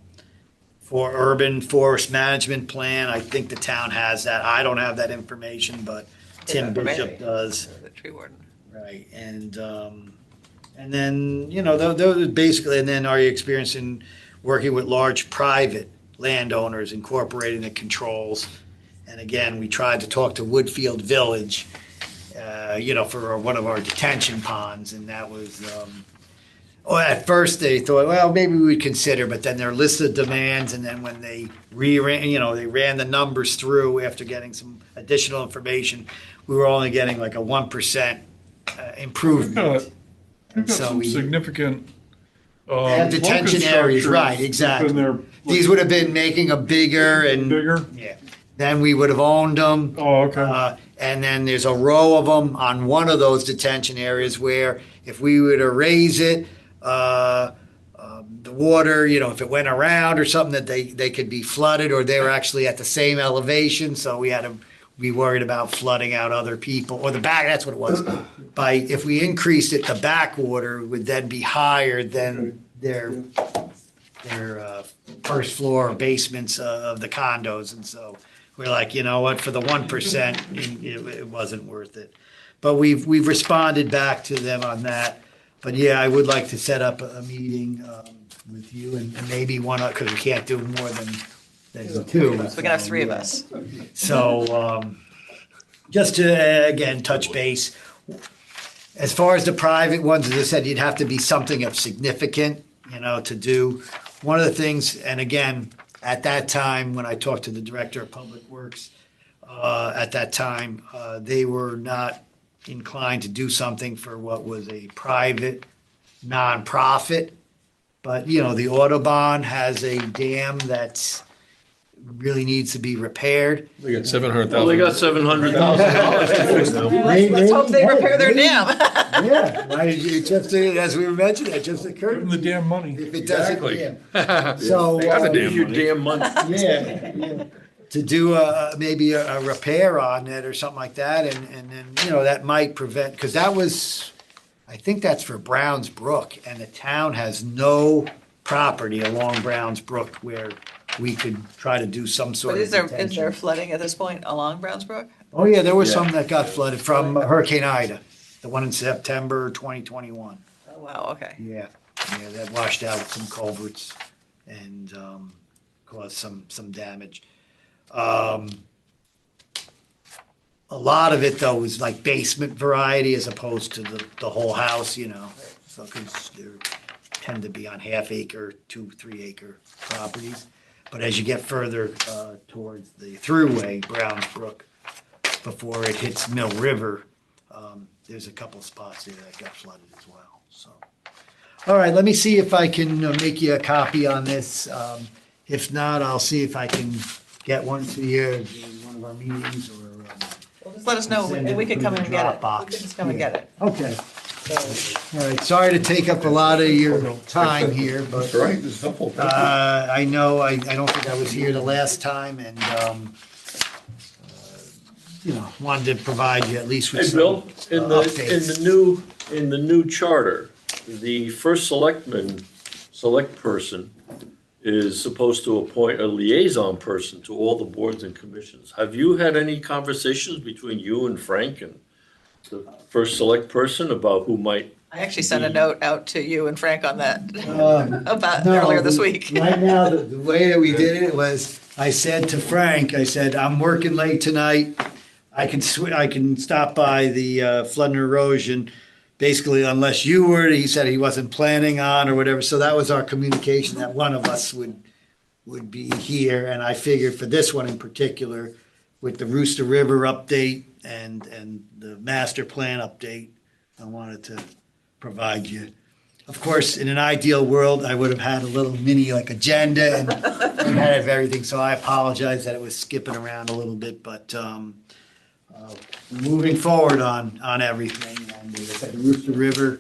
For urban forest management plan, I think the town has that. I don't have that information, but Tim Bishop does. The tree warden. Right, and then, those basically, and then are you experiencing working with large private landowners, incorporating the controls? And again, we tried to talk to Woodfield Village, for one of our detention ponds, and that was, at first they thought, well, maybe we would consider, but then their list of demands, and then when they they ran the numbers through after getting some additional information, we were only getting like a 1% improvement. We've got So some we- significant. And detention areas, structures right, exactly. within there, These would have been making them bigger and. Bigger? Yeah. Then we would have owned them. Oh, okay. And then there's a row of them on one of those detention areas where if we were to raise it, the water, if it went around or something, that they could be flooded, or they were actually at the same elevation. So we had to be worried about flooding out other people, or the back, that's what it was. If we increased it, the backwater would then be higher than their first floor or basements of the condos. And so we're like, you know what, for the 1%, it wasn't worth it. But we've responded back to them on that. But yeah, I would like to set up a meeting with you and maybe one, because we can't do more than two. So we can have three of us. So just to, again, touch base. As far as the private ones, as I said, you'd have to be something of significant, to do. One of the things, and again, at that time, when I talked to the Director of Public Works, at that time, they were not inclined to do something for what was a private nonprofit. But, the Audubon has a dam that's really needs to be repaired. They got 700,000. Well, they got $700,000 to fix now. Let's hope they repair their dam. Yeah, it just, as we mentioned, it just Give occurred them to the me. damn money. If it doesn't, Exactly. yeah. So, They got the damn Use your damn money. yeah, to do maybe a repair on it or something like that, and then, that might prevent, because that was, I think that's for Browns Brook, and the town has no property along Browns Brook where we could try to do some sort But of is there detention. flooding at this point along Brownsbrook? Oh, yeah, there was some that got flooded from Hurricane Ida, the one in September 2021. Oh, wow, okay. Yeah, that washed out some culverts and caused some damage. A lot of it though was like basement variety as opposed to the whole house, so, because they tend to be on half acre, 2, 3 acre properties. But as you get further towards the thruway, Browns Brook, before it hits Mill River, there's a couple spots there that got flooded as well, so. All right, let me see if I can make you a copy on this. If not, I'll see if I can get one to you in one of our meetings or. Well, just let us know, Send and we it can through come the and get it. We Dropbox. can just come and get it. Okay, So, all right, sorry to take up a lot of your time here, That's but, right, it's helpful. Thank you. I know, I don't think I was here the last time, and, wanted to provide you at least with Hey, some Bill, updates. in the new charter, the first select person is supposed to appoint a liaison person to all the boards and commissions. Have you had any conversations between you and Frank and the first select person about who might? I actually sent a note out to you and Frank on that, about No, earlier this week. Right now, the way that we did it was, I said to Frank, I said, I'm working late tonight. I can stop by the flood and erosion, basically unless you were, he said he wasn't planning on or whatever. So that was our communication, that one of us would be here. And I figured for this one in particular, with the Rooster River update and the master plan update, I wanted to provide you. Of course, in an ideal world, I would have had a little mini agenda and had everything. So I apologize that it was skipping around a little bit, but moving forward on everything. And as I said, the Rooster River,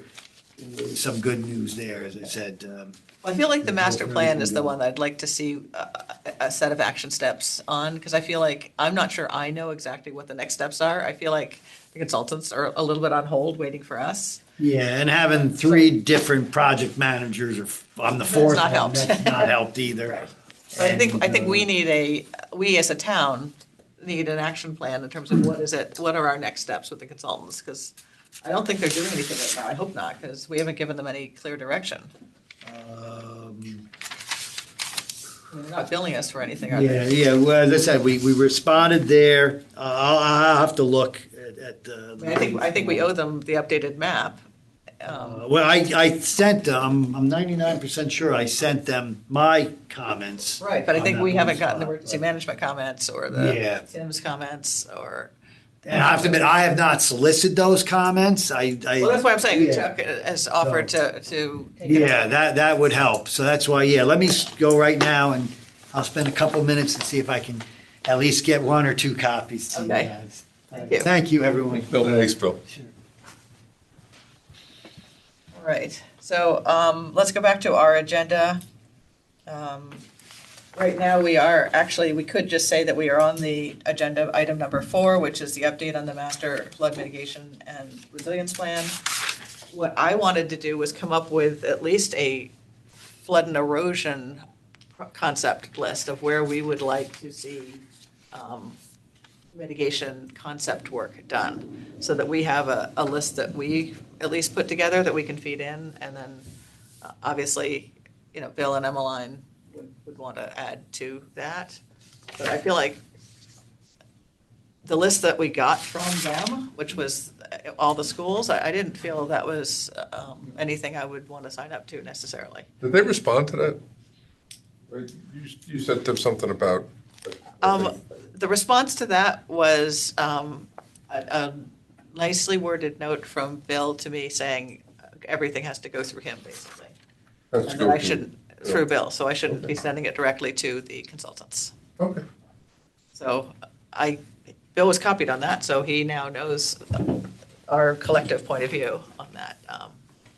some good news there, as I said. I feel like the master plan is the one I'd like to see a set of action steps on, because I feel like, I'm not sure I know exactly what the next steps are. I feel like the consultants are a little bit on hold, waiting for us. Yeah, and having 3 different project managers on the fourth not one, helped. that's not helped either. But I think we as a town need an action plan in terms of what are our next steps with the consultants, because I don't think they're doing anything right now. I hope not, because we haven't given them any clear direction. They're not billing us for anything, are they? Yeah, well, as I said, we responded there. I'll have to look at the. I think we owe them the updated map. Well, I sent them, I'm 99% sure I sent them my comments. Right, but I think on we that haven't blue gotten the spot, emergency but- management comments or Yeah. the Tim's comments or. And I have to admit, I have not solicited those comments. Well, that's why I'm saying Yeah. Chuck has offered to take it. Yeah, that would help. So that's why, let me go right now and I'll spend a couple minutes and see if I can at least get 1 or 2 copies to you Okay. guys. Thank you. Thank you, everyone. Thanks, Bill. All right, so let's go back to our agenda. Right now, we could just say that we are on the agenda, item number 4, which is the update on the master flood mitigation and resilience plan. What I wanted to do was come up with at least a flood and erosion concept list of where we would like to see mitigation concept work done, so that we have a list that we at least put together that we can feed in, and then obviously, Bill and Emmeline would want to add to that. But I feel like the list that we got from them, which was all the schools, I didn't feel that was anything I would want to sign up to necessarily. Did they respond to that? Or You sent them something about. The response to that was a nicely worded note from Bill to me saying everything has to go through him, basically. That's And that I good. shouldn't, through Bill, so I shouldn't be sending it directly to the consultants. Okay. So Bill was copied on that, so he now knows our collective point of view on that.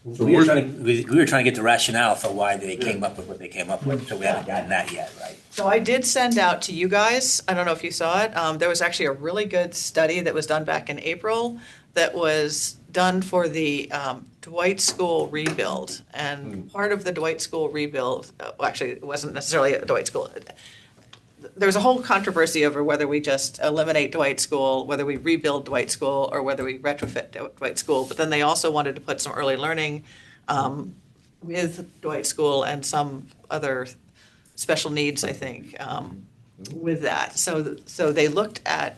We were trying to get the rationale for why they came up with what they came up with, so we haven't gotten that yet, right? So I did send out to you guys, I don't know if you saw it, there was actually a really good study that was done back in April that was done for the Dwight School rebuild. And part of the Dwight School rebuild, well, actually, it wasn't necessarily a Dwight School. There was a whole controversy over whether we just eliminate Dwight School, whether we rebuild Dwight School, or whether we retrofit Dwight School. But then they also wanted to put some early learning with Dwight School and some other special needs, I think, with that. So they looked at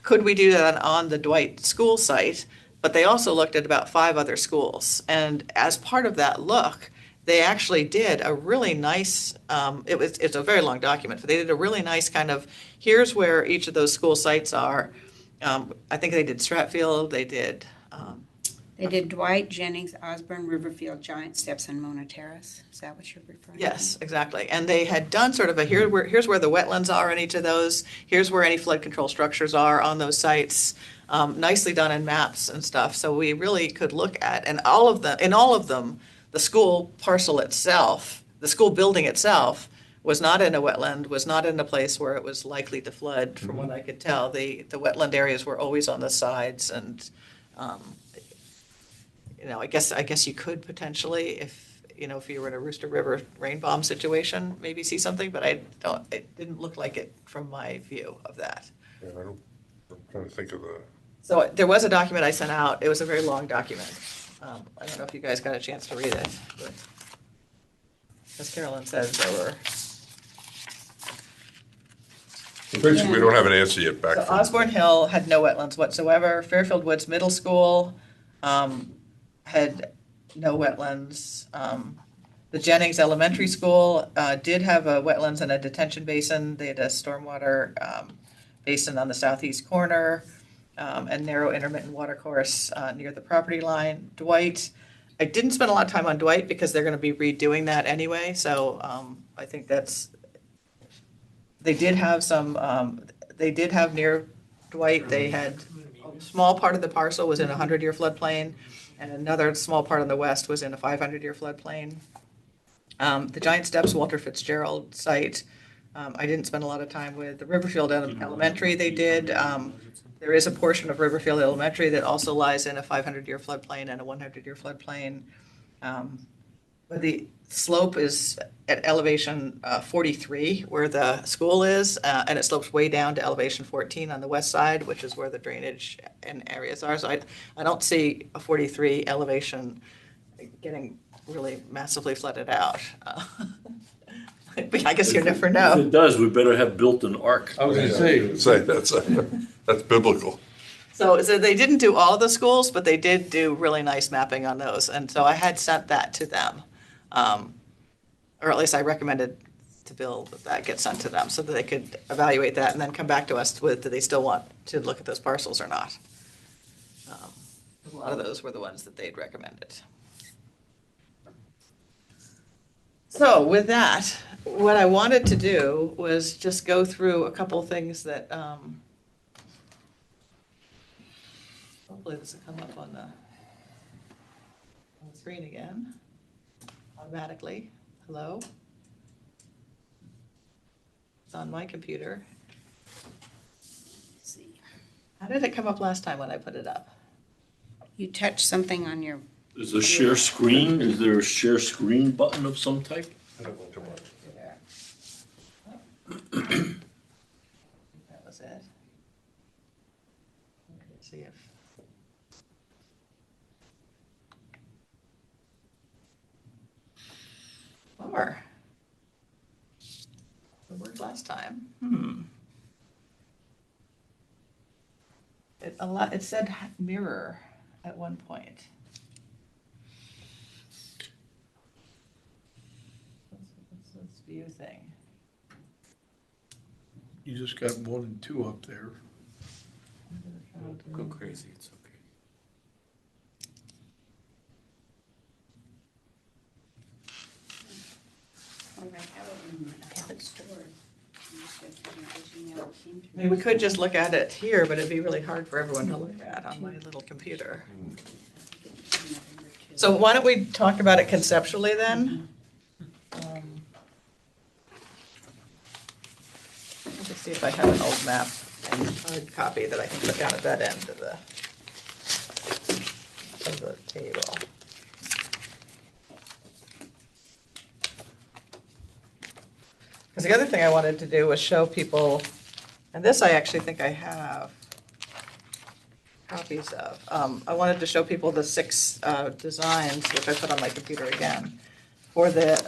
could we do that on the Dwight school site? But they also looked at about 5 other schools. And as part of that look, they actually did a really nice, it's a very long document, but they did a really nice kind of, here's where each of those school sites are. I think they did Stratfield, they did, They did Dwight, Jennings, Osborne, Riverfield, Giant Steps, and Mona Terrace. Is that what you're referring to? yes, exactly. And they had done sort of a, here's where the wetlands are in each of those, here's where any flood control structures are on those sites, nicely done in maps and stuff. So we really could look at, and in all of them, the school parcel itself, the school building itself, was not in a wetland, was not in a place where it was likely to flood, from what I could tell. The wetland areas were always on the sides, and, I guess you could potentially, if you were in a Rooster River rain bomb situation, maybe see something, but it didn't look like it from my view of that. Yeah, I'm trying to think of the, So there was a document I sent out. It was a very long document. I don't know if you guys got a chance to read it, but as Carolyn says, there were. basically, we don't have an answer yet back So from. Osborne Hill had no wetlands whatsoever. Fairfield Woods Middle School had no wetlands. The Jennings Elementary School did have a wetlands and a detention basin. They had a stormwater basin on the southeast corner, and narrow intermittent water course near the property line. Dwight, I didn't spend a lot of time on Dwight because they're going to be redoing that anyway, so I think they did have near Dwight, they had a small part of the parcel was in a 100-year floodplain, and another small part on the west was in a 500-year floodplain. The Giant Steps Walter Fitzgerald site, I didn't spend a lot of time with. The Riverfield Elementary they did. There is a portion of Riverfield Elementary that also lies in a 500-year floodplain and a 100-year floodplain. But the slope is at elevation 43 where the school is, and it slopes way down to elevation 14 on the west side, which is where the drainage and areas are. So I don't see a 43 elevation getting really massively flooded out. But I guess you never If know. it does, we better have built an ark. I was gonna say, Say, that's biblical. So they didn't do all of the schools, but they did do really nice mapping on those. And so I had sent that to them. Or at least I recommended to Bill that get sent to them so that they could evaluate that and then come back to us with, do they still want to look at those parcels or not? A lot of those were the ones that they'd recommended. So with that, what I wanted to do was just go through a couple things that, hopefully this will come up on the screen again, automatically. Hello? It's on my computer. Let's see. How did it come up last time when I put it up? You touched something on your, Is a share screen, is there a share screen button of some type? That was it. Let's see if. Or. It worked last time. It said mirror at one point. What's this view thing? you just got 1 and 2 up there. Go crazy, it's okay. I have it stored. I mean, we could just look at it here, but it'd be really hard for everyone to look at on my little computer. So why don't we talk about it conceptually then? Let me see if I have an old map and hard copy that I can put down at that end of the table. Because the other thing I wanted to do was show people, and this I actually think I have copies of. I wanted to show people the 6 designs, which I put on my computer again, for the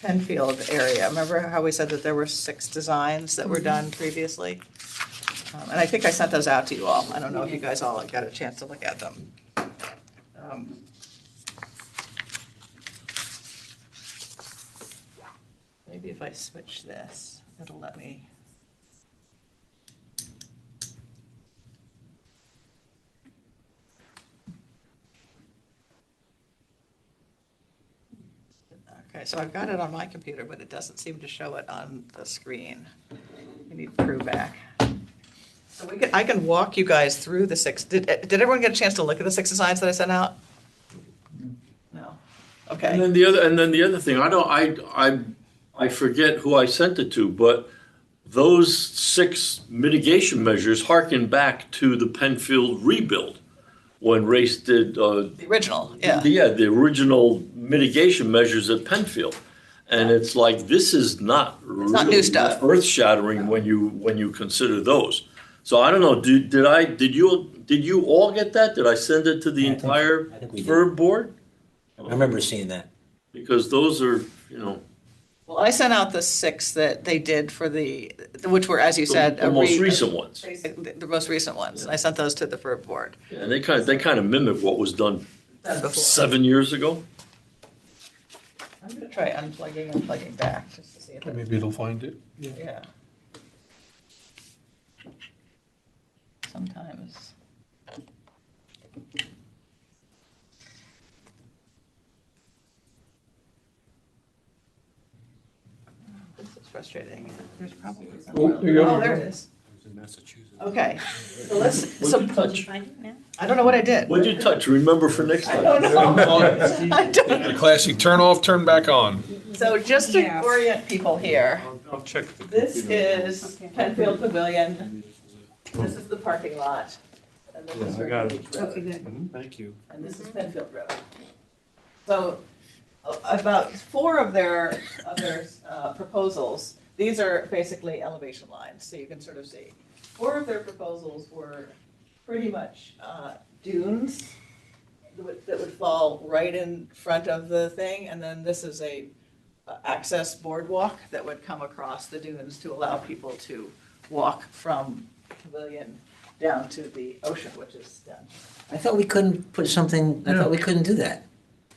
Penfield area. Remember how we said that there were 6 designs that were done previously? And I think I sent those out to you all. I don't know if you guys all got a chance to look at them. Maybe if I switch this, it'll let me. Okay, so I've got it on my computer, but it doesn't seem to show it on the screen. We need Prue back. So I can walk you guys through the six. Did everyone get a chance to look at the six designs that I sent out? No. And Okay. then the other thing, I forget who I sent it to, but those 6 mitigation measures harken back to the Penfield rebuild when Race did, The original, yeah. the original mitigation measures at Penfield. And it's like, this is not not new really stuff. earth-shattering when you consider those. So I don't know, did you all get that? Did I send it to the Yeah, I think so. entire I think we did. FERB board? I remember seeing that. Because those are, Well, I sent out the 6 that they did for which were, as you said, the most recent ones. The most recent ones. I sent those to the FERB board. And they kind of mimic what was done Done before. 7 years ago. I'm gonna try unplugging and plugging back, just to see if it, Maybe it'll find it. yeah. Sometimes. This is frustrating. There's probably something. Oh, there you go. Oh, there it is. Okay, so What'd you touch? Find it now? I don't know what I did. What'd you touch? Remember for next I time. don't know. I don't- The classic turn off, turn back on. So just to Yeah. orient people here, I'll check. this is Okay. Penfield Pavilion. This is the parking lot. And this is River Beach Road. Okay, good. Thank you. And this is Penfield Road. So about 4 of their other proposals, these are basically elevation lines, so you can sort of see. 4 of their proposals were pretty much dunes that would fall right in front of the thing, and then this is a access boardwalk that would come across the dunes to allow people to walk from Pavilion down to the ocean, which is down. I thought we couldn't put something, I thought we couldn't do that.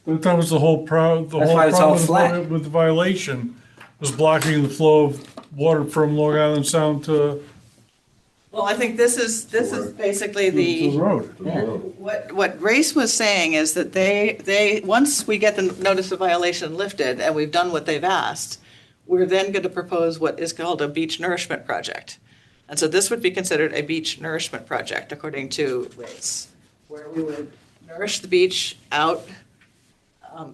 But that was the whole That's why it's all flat. with the violation, was blocking the flow of water from Long Island Sound to Well, I think this is basically the road. what Race was saying is that they, once we get the notice of violation lifted and we've done what they've asked, we're then going to propose what is called a beach nourishment project. And so this would be considered a beach nourishment project, according to Race, where we would nourish the beach out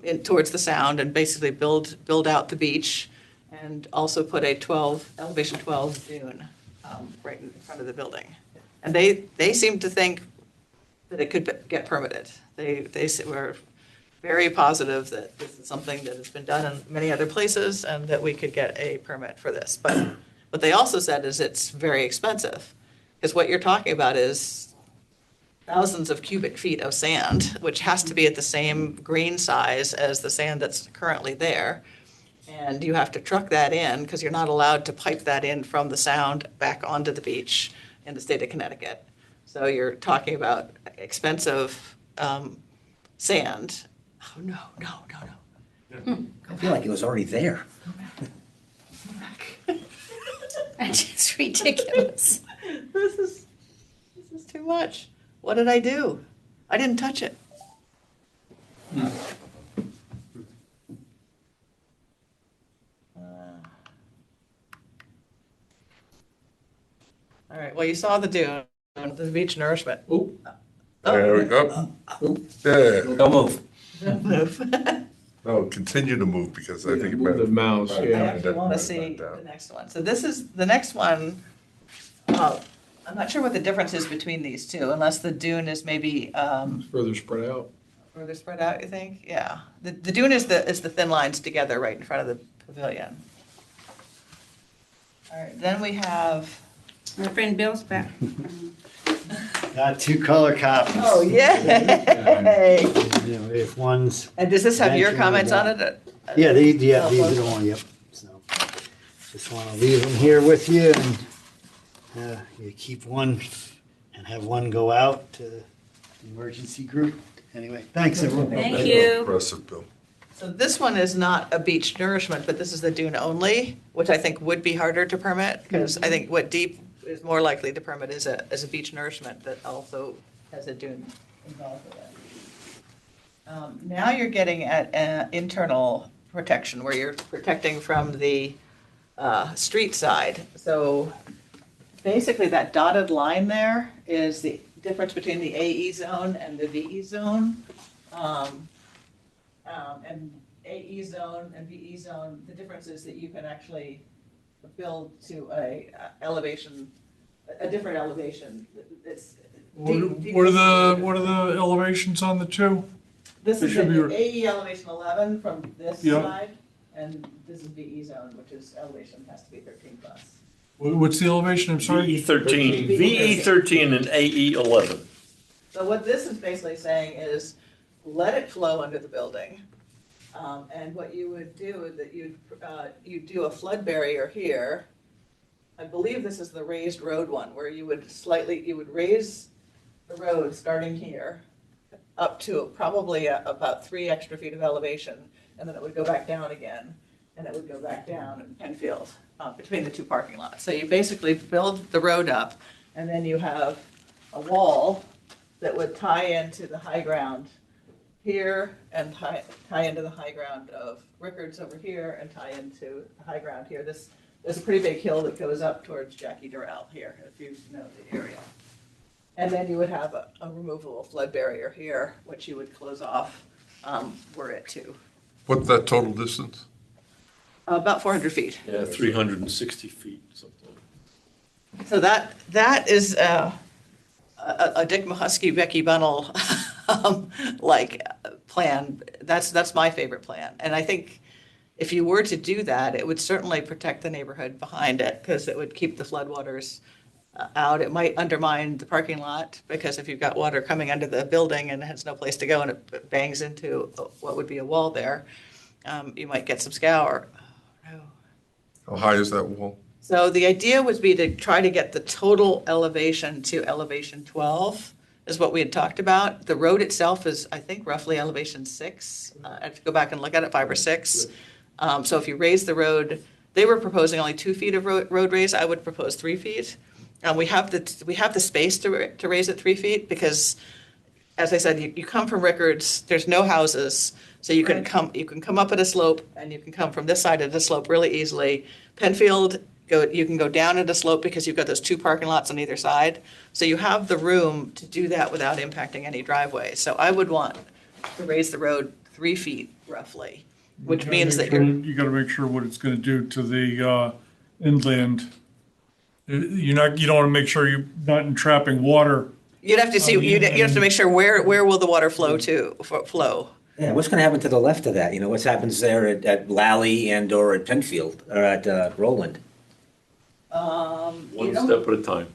in towards the sound and basically build out the beach and also put a elevation 12 dune right in front of the building. And they seem to think that it could get permitted. They were very positive that this is something that has been done in many other places and that we could get a permit for this. But what they also said is it's very expensive, because what you're talking about is thousands of cubic feet of sand, which has to be at the same grain size as the sand that's currently there. And you have to truck that in, because you're not allowed to pipe that in from the sound back onto the beach in the state of Connecticut. So you're talking about expensive sand. Oh, no. I feel like it was already there. That's just ridiculous. This is too much. What did I do? I didn't touch it. All right, well, you saw the dune, the beach nourishment. Oh, There we go. Yeah, Don't move. Don't move. no, continue to move because I think it move the matters. mouse, I yeah. actually want to see the next one. So this is, the next one, I'm not sure what the difference is between these two, unless the dune is maybe Further spread out. further spread out, you think? Yeah. The dune is the thin lines together right in front of the pavilion. All right, then we have, My friend Bill's back. Got 2 color copies. oh, yay! You know, if one's, And does this have your Mention comments on that. it? yeah, these are Oh, the one, yep. So, just want to leave them here with you and You keep one and have one go out to the emergency group. Anyway, thanks, everyone. Thank you. Impressive, Bill. So this one is not a beach nourishment, but this is the dune only, which I think would be harder to permit, because I think what deep is more likely to permit is a beach nourishment that also has a dune involved with it. Now you're getting at internal protection, where you're protecting from the street side. So basically, that dotted line there is the difference between the AE zone and the VE zone. And AE zone and VE zone, the difference is that you can actually build to a different elevation. It's deep- What are the elevations on the two? This They is should the be- AE elevation 11 from this Yeah. side, and this is VE zone, which is elevation has to be 13 plus. What's the elevation, I'm sorry? VE 13, VE 13 and AE 11. So what this is basically saying is, let it flow under the building. And what you would do is that you'd do a flood barrier here. I believe this is the raised road one, where you would raise the road starting here up to probably about 3 extra feet of elevation, and then it would go back down again, and it would go back down in Penfield, between the two parking lots. So you basically build the road up, and then you have a wall that would tie into the high ground here and tie into the high ground of Rickards over here and tie into the high ground here. There's a pretty big hill that goes up towards Jackie Durrell here, if you know the area. And then you would have a removable flood barrier here, which you would close off were it to. What's that total distance? About 400 feet. Yeah, 360 feet, something. So that is a Dick Mahusky, Becky Bunnell plan. That's my favorite plan. And I think if you were to do that, it would certainly protect the neighborhood behind it, because it would keep the floodwaters out. It might undermine the parking lot, because if you've got water coming under the building and it has no place to go and it bangs into what would be a wall there, you might get some scour. How high is that wall? So the idea would be to try to get the total elevation to elevation 12, is what we had talked about. The road itself is, I think, roughly elevation 6. I have to go back and look at it, 5 or 6. So if you raise the road, they were proposing only 2 feet of road raise. I would propose 3 feet. We have the space to raise it 3 feet, because, as I said, you come from Rickards, there's no houses, so you can come up at a slope, and you can come from this side of the slope really easily. Penfield, you can go down at a slope because you've got those 2 parking lots on either side. So you have the room to do that without impacting any driveway. So I would want to raise the road 3 feet roughly, which means that You gotta make sure what it's gonna do to the inland. You don't wanna make sure you're not entrapping water. you'd have to see, you'd have to make sure where will the water flow. Yeah, what's gonna happen to the left of that? You know, what happens there at Lally and or at Penfield, or at Roland? One step at a time.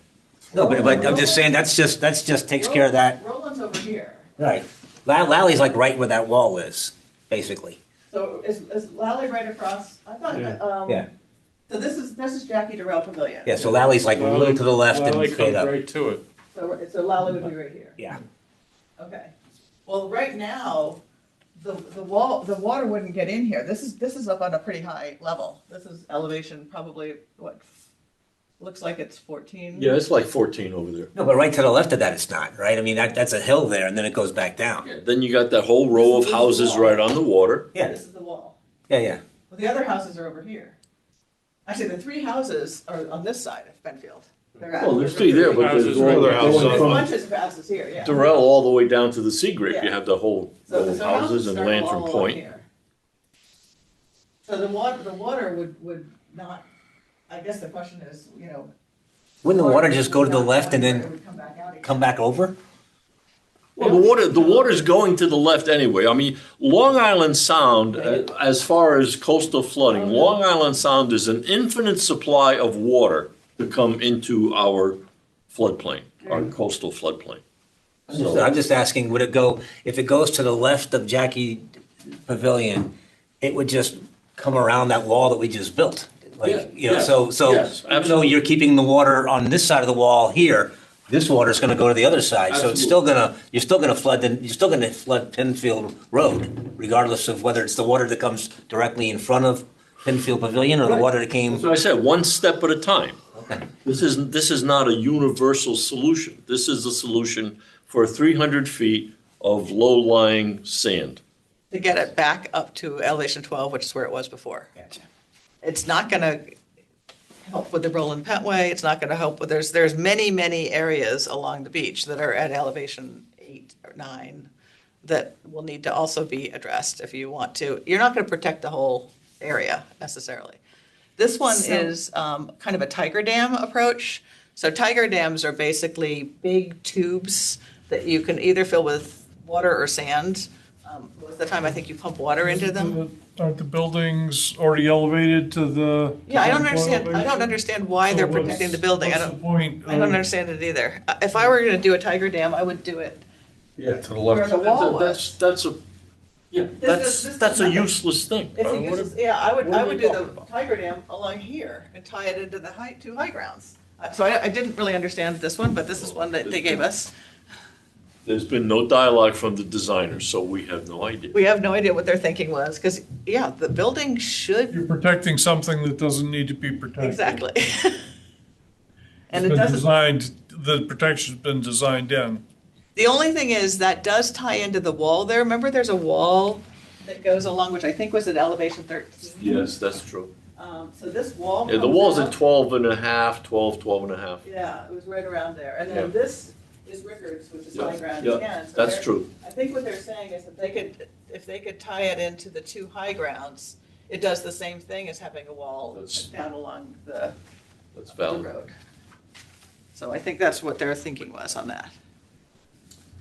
No, but I'm just saying, that's just takes care of that. Roland's over here. Right. Lally's like right where that wall is, basically. So is Lally right across? I thought, Yeah. So this is Jackie Durrell Pavilion. Yeah, so Lally's like a little to the left and Lally straight comes up. right to it. So Lally would be right here. Yeah. Okay. Well, right now, the water wouldn't get in here. This is up on a pretty high level. This is elevation probably, looks like it's 14. Yeah, it's like 14 over there. No, but right to the left of that, it's not, right? I mean, that's a hill there, and then it goes back down. Yeah, then you got that whole row of houses right on the water. Yeah, This is the wall. yeah. Well, the other houses are over here. Actually, the 3 houses are on this side of Penfield. Well, there's 3 there, but there's Another house There's on- bunches of houses here, yeah. Durrell all the way down to the Sea Grape. You Yeah. have the whole So row of houses and start Lantern all along Point. here. So the water would not, I guess the question is, Wouldn't the water just go to the left and It then would come back out again. come back over? Well, the water's going to the left anyway. I mean, Long Island Sound, as far as coastal flooding, Long Island Sound is an infinite supply of water to come into our floodplain, our coastal floodplain. I'm just asking, would it go, if it goes to the left of Jackie Pavilion, it would just come around that wall that we just built? Like, Yeah, so yes, even though you're keeping the water on this side of the wall here, this water's gonna go to the other side. So it's still gonna, you're still gonna flood Penfield Road, regardless of whether it's the water that comes directly in front of Penfield Pavilion or the water that came. So I said, one step at a time. Okay. This is not a universal solution. This is a solution for 300 feet of low-lying sand. To get it back up to elevation 12, which is where it was before. It's not going to help with the Roland Pentway. It's not going to help with, there's many areas along the beach that are at elevation 8 or 9 that will need to also be addressed if you want to. You're not going to protect the whole area necessarily. This one is kind of a tiger dam approach. So tiger dams are basically big tubes that you can either fill with water or sand. Most of the time, I think you pump water into them. Aren't the buildings already elevated to the? Yeah, I don't elevation? understand why So they're what's- protecting the building. What's the point? I don't understand it either. If I were gonna do a tiger dam, I would do it Yeah, to the where left. the wall was. That's a, yeah, This that's a is- useless thing. It's a useless- Yeah, I would what are do we the tiger dam along here and tie it into the two high grounds. So I didn't really understand this one, but this is one that they gave us. There's been no dialogue from the designers, so we have no idea. We have no idea what their thinking was, because, yeah, the building should, You're protecting something that doesn't need to be protected. exactly. And It's it been doesn't, designed, the protection's been designed in. the only thing is that does tie into the wall there. Remember, there's a wall that goes along, which I think was at elevation 13. Yes, that's true. So this wall. Yeah, the comes wall's out. at 12 and a half, 12 and a half. Yeah, it was right around there. And Yeah. then this is Rickards, which is Yeah, high ground yeah, again. So that's they're- true. I think what they're saying is that if they could tie it into the two high grounds, it does the same thing as having a wall That's- down along the That's the valid. road. So I think that's what their thinking was on that.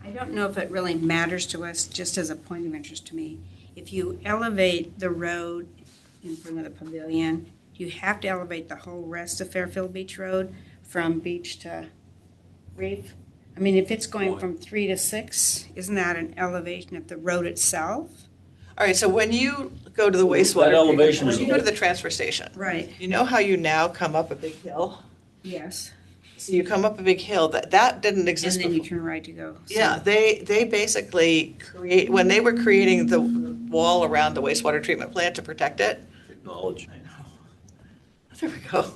I don't know if it really matters to us, just as a point of interest to me. If you elevate the road in front of the pavilion, you have to elevate the whole rest of Fairfield Beach Road from beach to reef. I mean, if it's going from 3 to 6, isn't that an elevation of the road itself? All right, so when you go to the wastewater. That elevation when is you the go to whole- the transfer station, Right. you know how you now come up a big hill? Yes. So you come up a big hill, that didn't And exist then you before. turn right to go. Yeah, they basically when they were creating the wall around the wastewater treatment plant to protect it. Technology. I know. There we go.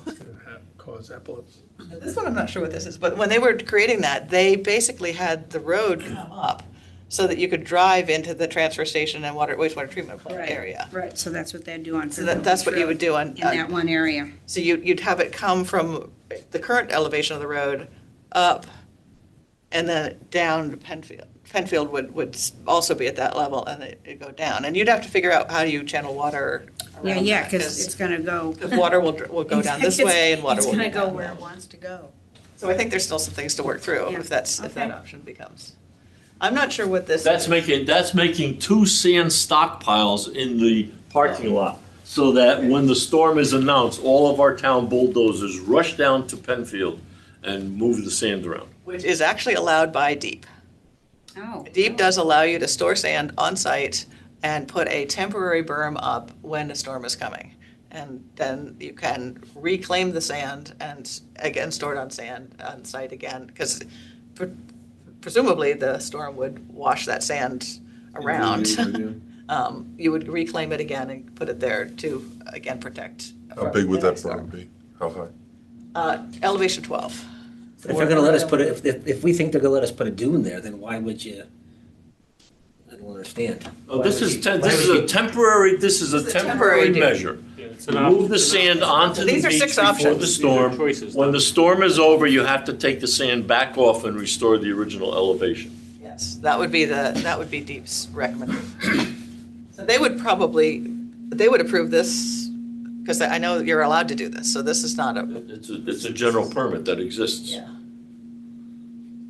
Cause epilepsy. This one, I'm not sure what this is, but when they were creating that, they basically had the road come up so that you could drive into the transfer station and wastewater treatment plant Right, area. right, so that's what they'd do on. So that's what you would do on. In that one area. So you'd have it come from the current elevation of the road up and then down to Penfield. Penfield would also be at that level and it'd go down. And you'd have to figure out how do you channel water around Yeah, that, because it's gonna go. because water will go down this way and water will It's gonna go down where that it way. wants to go. So I think there's still some things to work through Yeah, if that okay. option becomes. I'm not sure what this. That's making 2 sand stockpiles in the parking lot, so that when the storm is announced, all of our town bulldozers rush down to Penfield and move the sand around. Which is actually allowed by DEEP. Oh. DEEP does allow you to store sand on site and put a temporary berm up when a storm is coming. And then you can reclaim the sand and again store it on site again, because presumably the storm would wash that sand around. You would reclaim it again and put it there to, again, protect. How big would that berm be? How high? Elevation 12. If they're gonna let us put it, if we think they're gonna let us put a dune there, then why would you? I don't understand. Oh, this is Why this is would a temporary temporary deal. measure. Move the sand onto the These are beach 6 before options. the storm. When the storm is over, you have to take the sand back off and restore the original elevation. Yes, that would be DEEP's recommendation. So they would approve this, because I know you're allowed to do this, so this is not a. It's a general permit that exists. Yeah.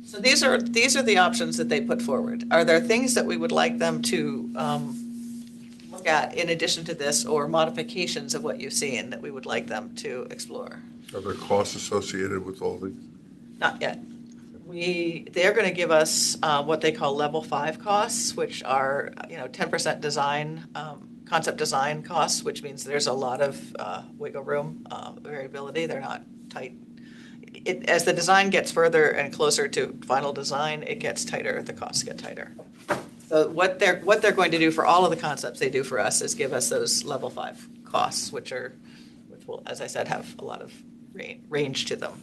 So these are the options that they put forward. Are there things that we would like them to look at in addition to this, or modifications of what you've seen that we would like them to explore? Are there costs associated with all these? Not yet. They're going to give us what they call level 5 costs, which are 10% design concept design costs, which means there's a lot of wiggle room, variability. They're not tight. As the design gets further and closer to final design, it gets tighter, the costs get tighter. So what they're going to do for all of the concepts they do for us is give us those level 5 costs, which will, as I said, have a lot of range to them.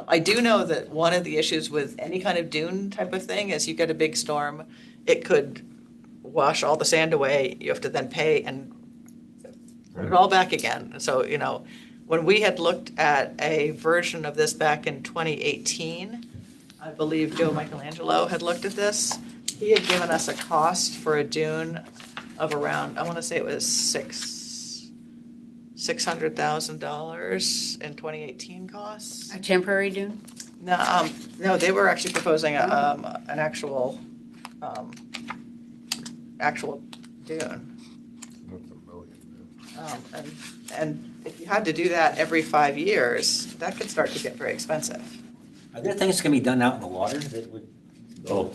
I do know that one of the issues with any kind of dune type of thing is you get a big storm, it could wash all the sand away, you have to then pay and put it all back again. So, when we had looked at a version of this back in 2018, I believe Joe Michelangelo had looked at this. He had given us a cost for a dune of around, I want to say it was $600,000 in 2018 costs. A temporary dune? No, they were actually proposing an actual dune. And if you had to do that every 5 years, that could start to get very expensive. Are there things that can be done out in the water that would? Oh,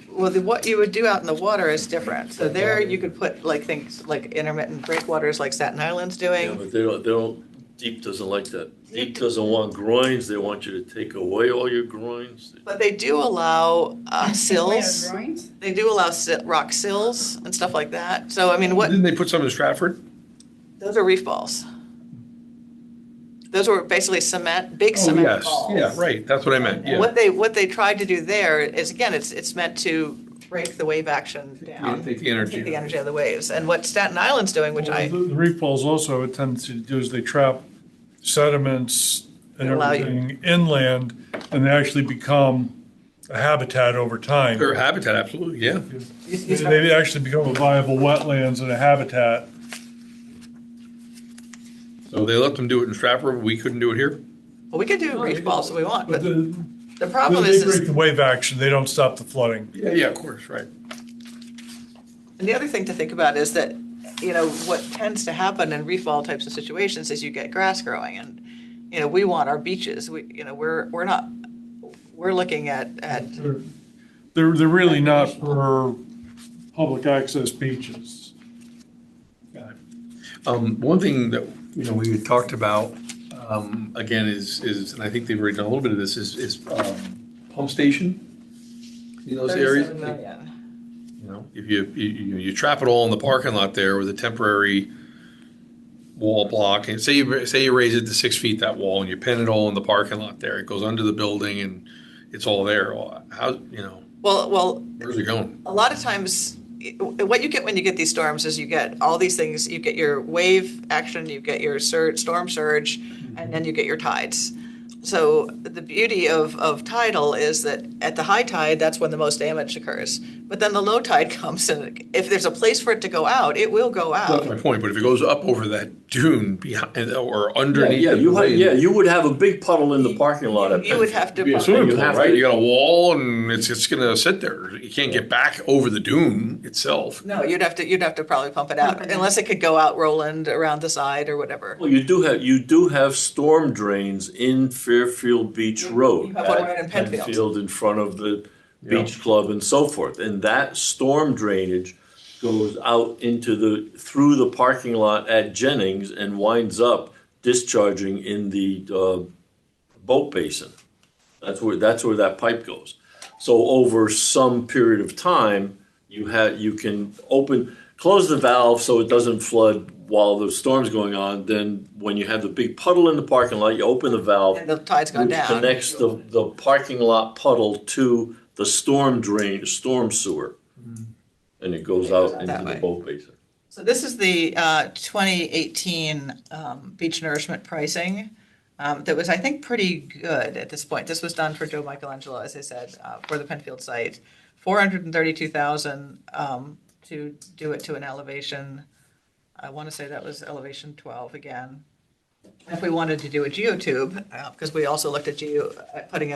What you would do out in the water is different. So there you could put like things like intermittent breakwaters like Staten Island's yeah, doing. but they don't, Deep doesn't like that. Deep doesn't want groins, they want you to take away all your groins. But they do allow sills. Drawings? They do allow rock sills and stuff like that. So, I mean, Didn't they put some in Stratford? those are reef balls. Those were basically big Oh, cement yes, balls. yeah, right, that's what I meant, And yeah. what they tried to do there is, again, it's meant to break the wave action down. Take the energy. Take the energy of the waves. And what Staten Island's doing, which The reef balls also have a tendency to do is they trap sediments and Allow you- everything inland, and they actually become a habitat over time. Their habitat, absolutely, yeah. They actually become a viable wetlands and a habitat. So they let them do it in Stratford, but we couldn't do it here? well, we could do reef balls if we want, But but the problem they is break the wave action, they don't stop the flooding. Yeah, of course, right. and the other thing to think about is that, what tends to happen in reef ball types of situations is you get grass growing, and, we want our beaches, we're looking at They're really not for public access beaches. One thing that, we had talked about, again, is, and I think they've already done a little bit of this, is pump station in those areas. 37 million. If you trap it all in the parking lot there with a temporary wall block, and say you raise it to 6 feet, that wall, and you pin it all in the parking lot there, it goes under the building and it's all there. How, Well, where's it going? a lot of times, what you get when you get these storms is you get all these things. You get your wave action, you get your storm surge, and then you get your tides. So the beauty of tidal is that at the high tide, that's when the most damage occurs. But then the low tide comes, and if there's a place for it to go out, it will go That's out. my point, but if it goes up over that dune behind, or underneath. Yeah, the you building, you would have a big puddle in the parking lot at You would have to. Be a swimming You pool, have right? to- You got a wall and it's gonna sit there. You can't get back over the dune itself. No, you'd have to probably pump it out, unless it could go out Roland around the side or whatever. Well, you do have storm drains in Fairfield Beach Road. You have one right in at Penfield. in front of the beach club and so forth. And that storm drainage goes out through the parking lot at Jennings and winds up discharging in the boat basin. That's where that pipe goes. So over some period of time, you can close the valve so it doesn't flood while the storm's going on. Then when you have the big puddle in the parking lot, you open the valve. And the tide's gone Which down. connects the parking lot puddle to the storm sewer. And it goes out into That the way. boat basin. So this is the 2018 beach nourishment pricing that was, I think, pretty good at this point. This was done for Joe Michelangelo, as I said, for the Penfield site. $432,000 to do it to an elevation. I want to say that was elevation 12 again. If we wanted to do a geotube, because we also looked at putting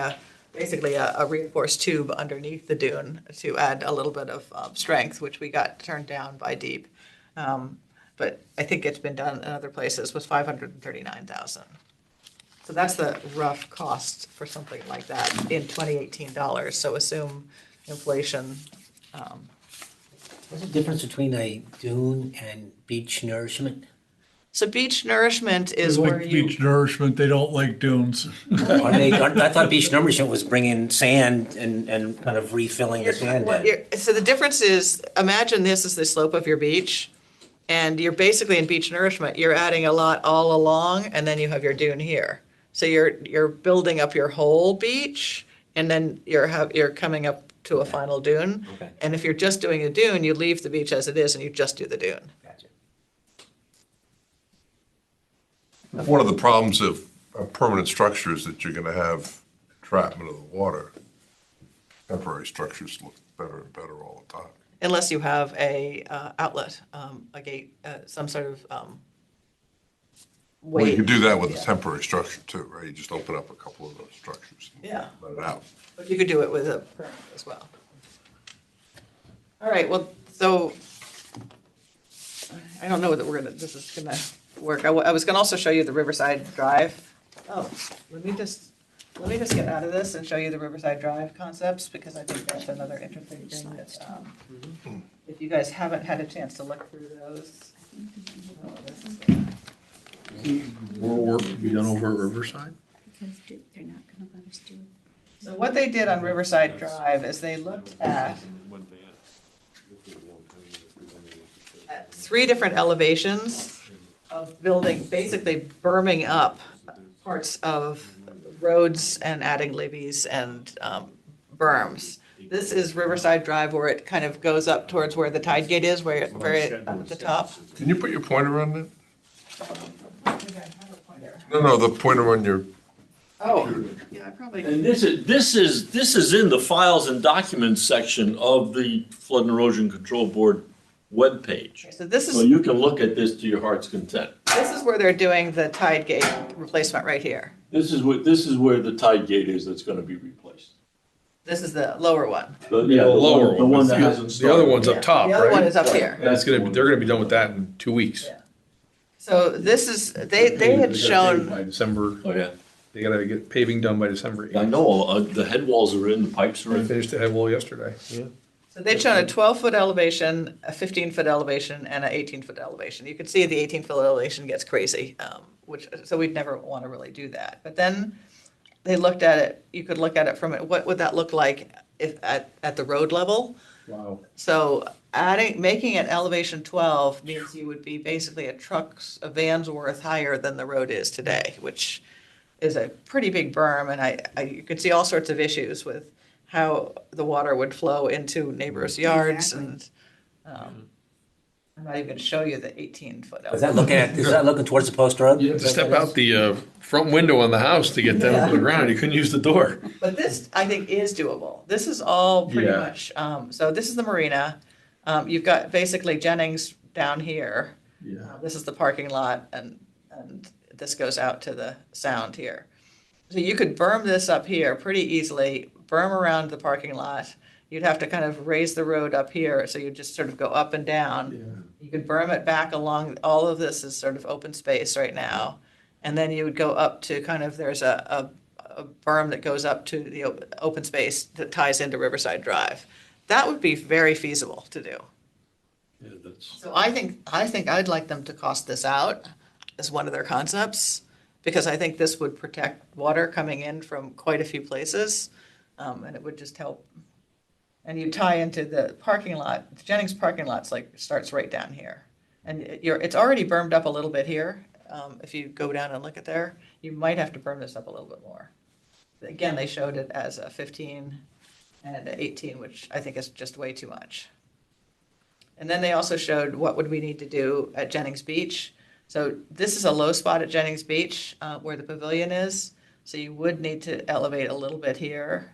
basically a reinforced tube underneath the dune to add a little bit of strength, which we got turned down by Deep. But I think it's been done in other places, was $539,000. So that's the rough cost for something like that in 2018 dollars. So assume inflation What's the difference between a dune and beach nourishment? So beach nourishment They is where like you, beach nourishment, they don't like dunes. I thought beach nourishment was bringing sand and kind of refilling the sand in. so the difference is, imagine this is the slope of your beach, and you're basically in beach nourishment, you're adding a lot all along, and then you have your dune here. So you're building up your whole beach, and then you're coming up to a final dune. Okay. And if you're just doing a dune, you leave the beach as it is and you just do the dune. Gotcha. One of the problems of permanent structures that you're gonna have entrapment of the water. Temporary structures look better and better all the time. Unless you have a outlet, a gate, some sort of Well, you way. can do that with a Yeah. temporary structure too, right? You just open up a couple of those structures. Yeah. Let it out. But you could do it with a permit as well. All right, well, so I don't know that this is gonna work. I was gonna also show you the Riverside Drive. Oh, let me just get out of this and show you the Riverside Drive concepts, because I think that's another interesting thing that, if you guys haven't had a chance to look through those. Oh, this is- More work to be done over at Riverside? Because they're not gonna let us do it. So what they did on Riverside Drive is they looked at three different elevations of building, basically berming up parts of roads and adding levees and up This is Riverside Drive, where it kind of goes up towards where the tide gate is, where it up at the top. Can you put your pointer on that? No, the pointer on your, Oh, yeah, I probably. And this is in the files and documents section of the Flood and Erosion Control Board webpage. So this So is, you can look at this to your heart's content. this is where they're doing the tide gate replacement right here. This is where the tide gate is that's gonna be replaced. This is the lower one. The Lower The one that The hasn't The other started. one's up top, The other one right? is up here. And they're gonna be done with that in 2 weeks. Yeah. So this is, they had They gotta pave shown, By December, Oh, yeah. they gotta get paving done by December I 8th. know, the head walls are in, the pipes are I in. finished the head wall yesterday. Yeah. so they'd shown a 12-foot elevation, a 15-foot elevation, and an 18-foot elevation. You can see the 18-foot elevation gets crazy, so we'd never want to really do that. But then they looked at it, you could look at it from, what would that look like if, at the road level? Wow. So making it elevation 12 means you would be basically a van's worth higher than the road is today, which is a pretty big berm, and you could see all sorts of issues with how the water would flow into neighbors' yards, and I'm not even gonna show you the 18-foot. Is that looking towards the post road? You have to step out the front window on the house to get down to the ground. You couldn't use the door. But this, I think, is doable. This is all pretty Yeah. much, so this is the marina. You've got basically Jennings down here. Yeah. This is the parking lot, and this goes out to the sound here. So you could berm this up here pretty easily, berm around the parking lot. You'd have to kind of raise the road up here, so you just sort of go up and down. You could berm it back along, all of this is sort of open space right now. And then you would go up to kind of, there's a berm that goes up to the open space that ties into Riverside Drive. That would be very feasible to do. Yeah, that's. So I think I'd like them to cost this out as one of their concepts, because I think this would protect water coming in from quite a few places, and it would just help. And you tie into the parking lot, the Jennings parking lot's starts right down here. And it's already bermed up a little bit here. If you go down and look at there, you might have to berm this up a little bit more. Again, they showed it as a 15 and an 18, which I think is just way too much. And then they also showed what would we need to do at Jennings Beach. So this is a low spot at Jennings Beach, where the pavilion is. So you would need to elevate a little bit here.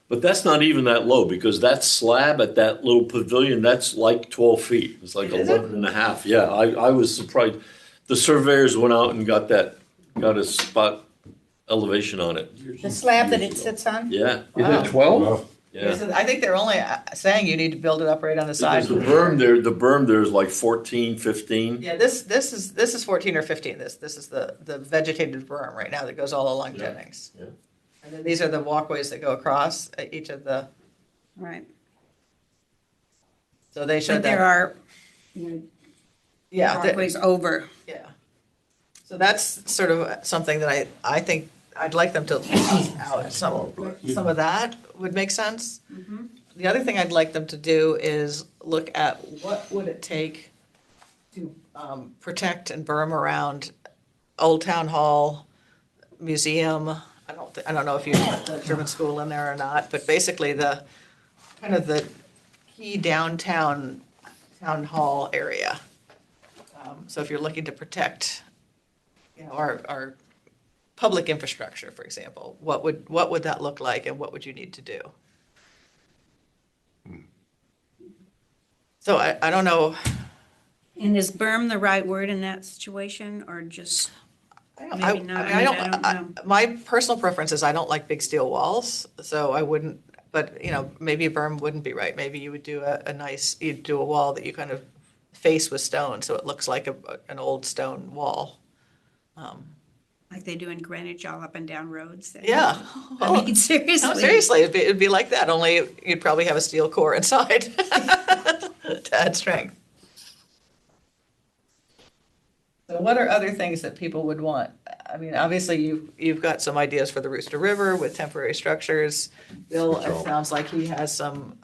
But that's not even that low, because that slab at that little pavilion, that's like 12 feet. It's like Is it? 11 and a half. Yeah, I was surprised. The surveyors went out and got a spot elevation on it. The slab that it sits on? Yeah, Is it 12? yeah. I think they're only saying you need to build it up right on the side. Because the berm there is like 14, 15. Yeah, this is 14 or 15. This is the vegetated berm right now that goes all along Jennings. Yeah. And then these are the walkways that go across each of the. Right. So they showed But that. there are, you know, Yeah, walkways over. yeah. So that's sort of something that I think I'd like them to tease out. Some of that would make sense. The other thing I'd like them to do is look at what would it take to protect and berm around Old Town Hall, museum. I don't know if you put the German school in there or not, but basically the kind of the key downtown town hall area. So if you're looking to protect, you know, our public infrastructure, for example, what would that look like, and what would you need to do? So I don't know. And is berm the right word in that situation, or just maybe not? I mean, I don't know. My personal preference is I don't like big steel walls, so I wouldn't, but, you know, maybe a berm wouldn't be right. Maybe you would do you'd do a wall that you kind of face with stone, so it looks like an old stone wall. Like they do in Greenwich, all up and down roads? Yeah. I mean, seriously. No, seriously, it'd be like that, only you'd probably have a steel core inside to add strength. So what are other things that people would want? I mean, obviously, you've got some ideas for the Rooster River with temporary structures. Bill, it sounds like he has some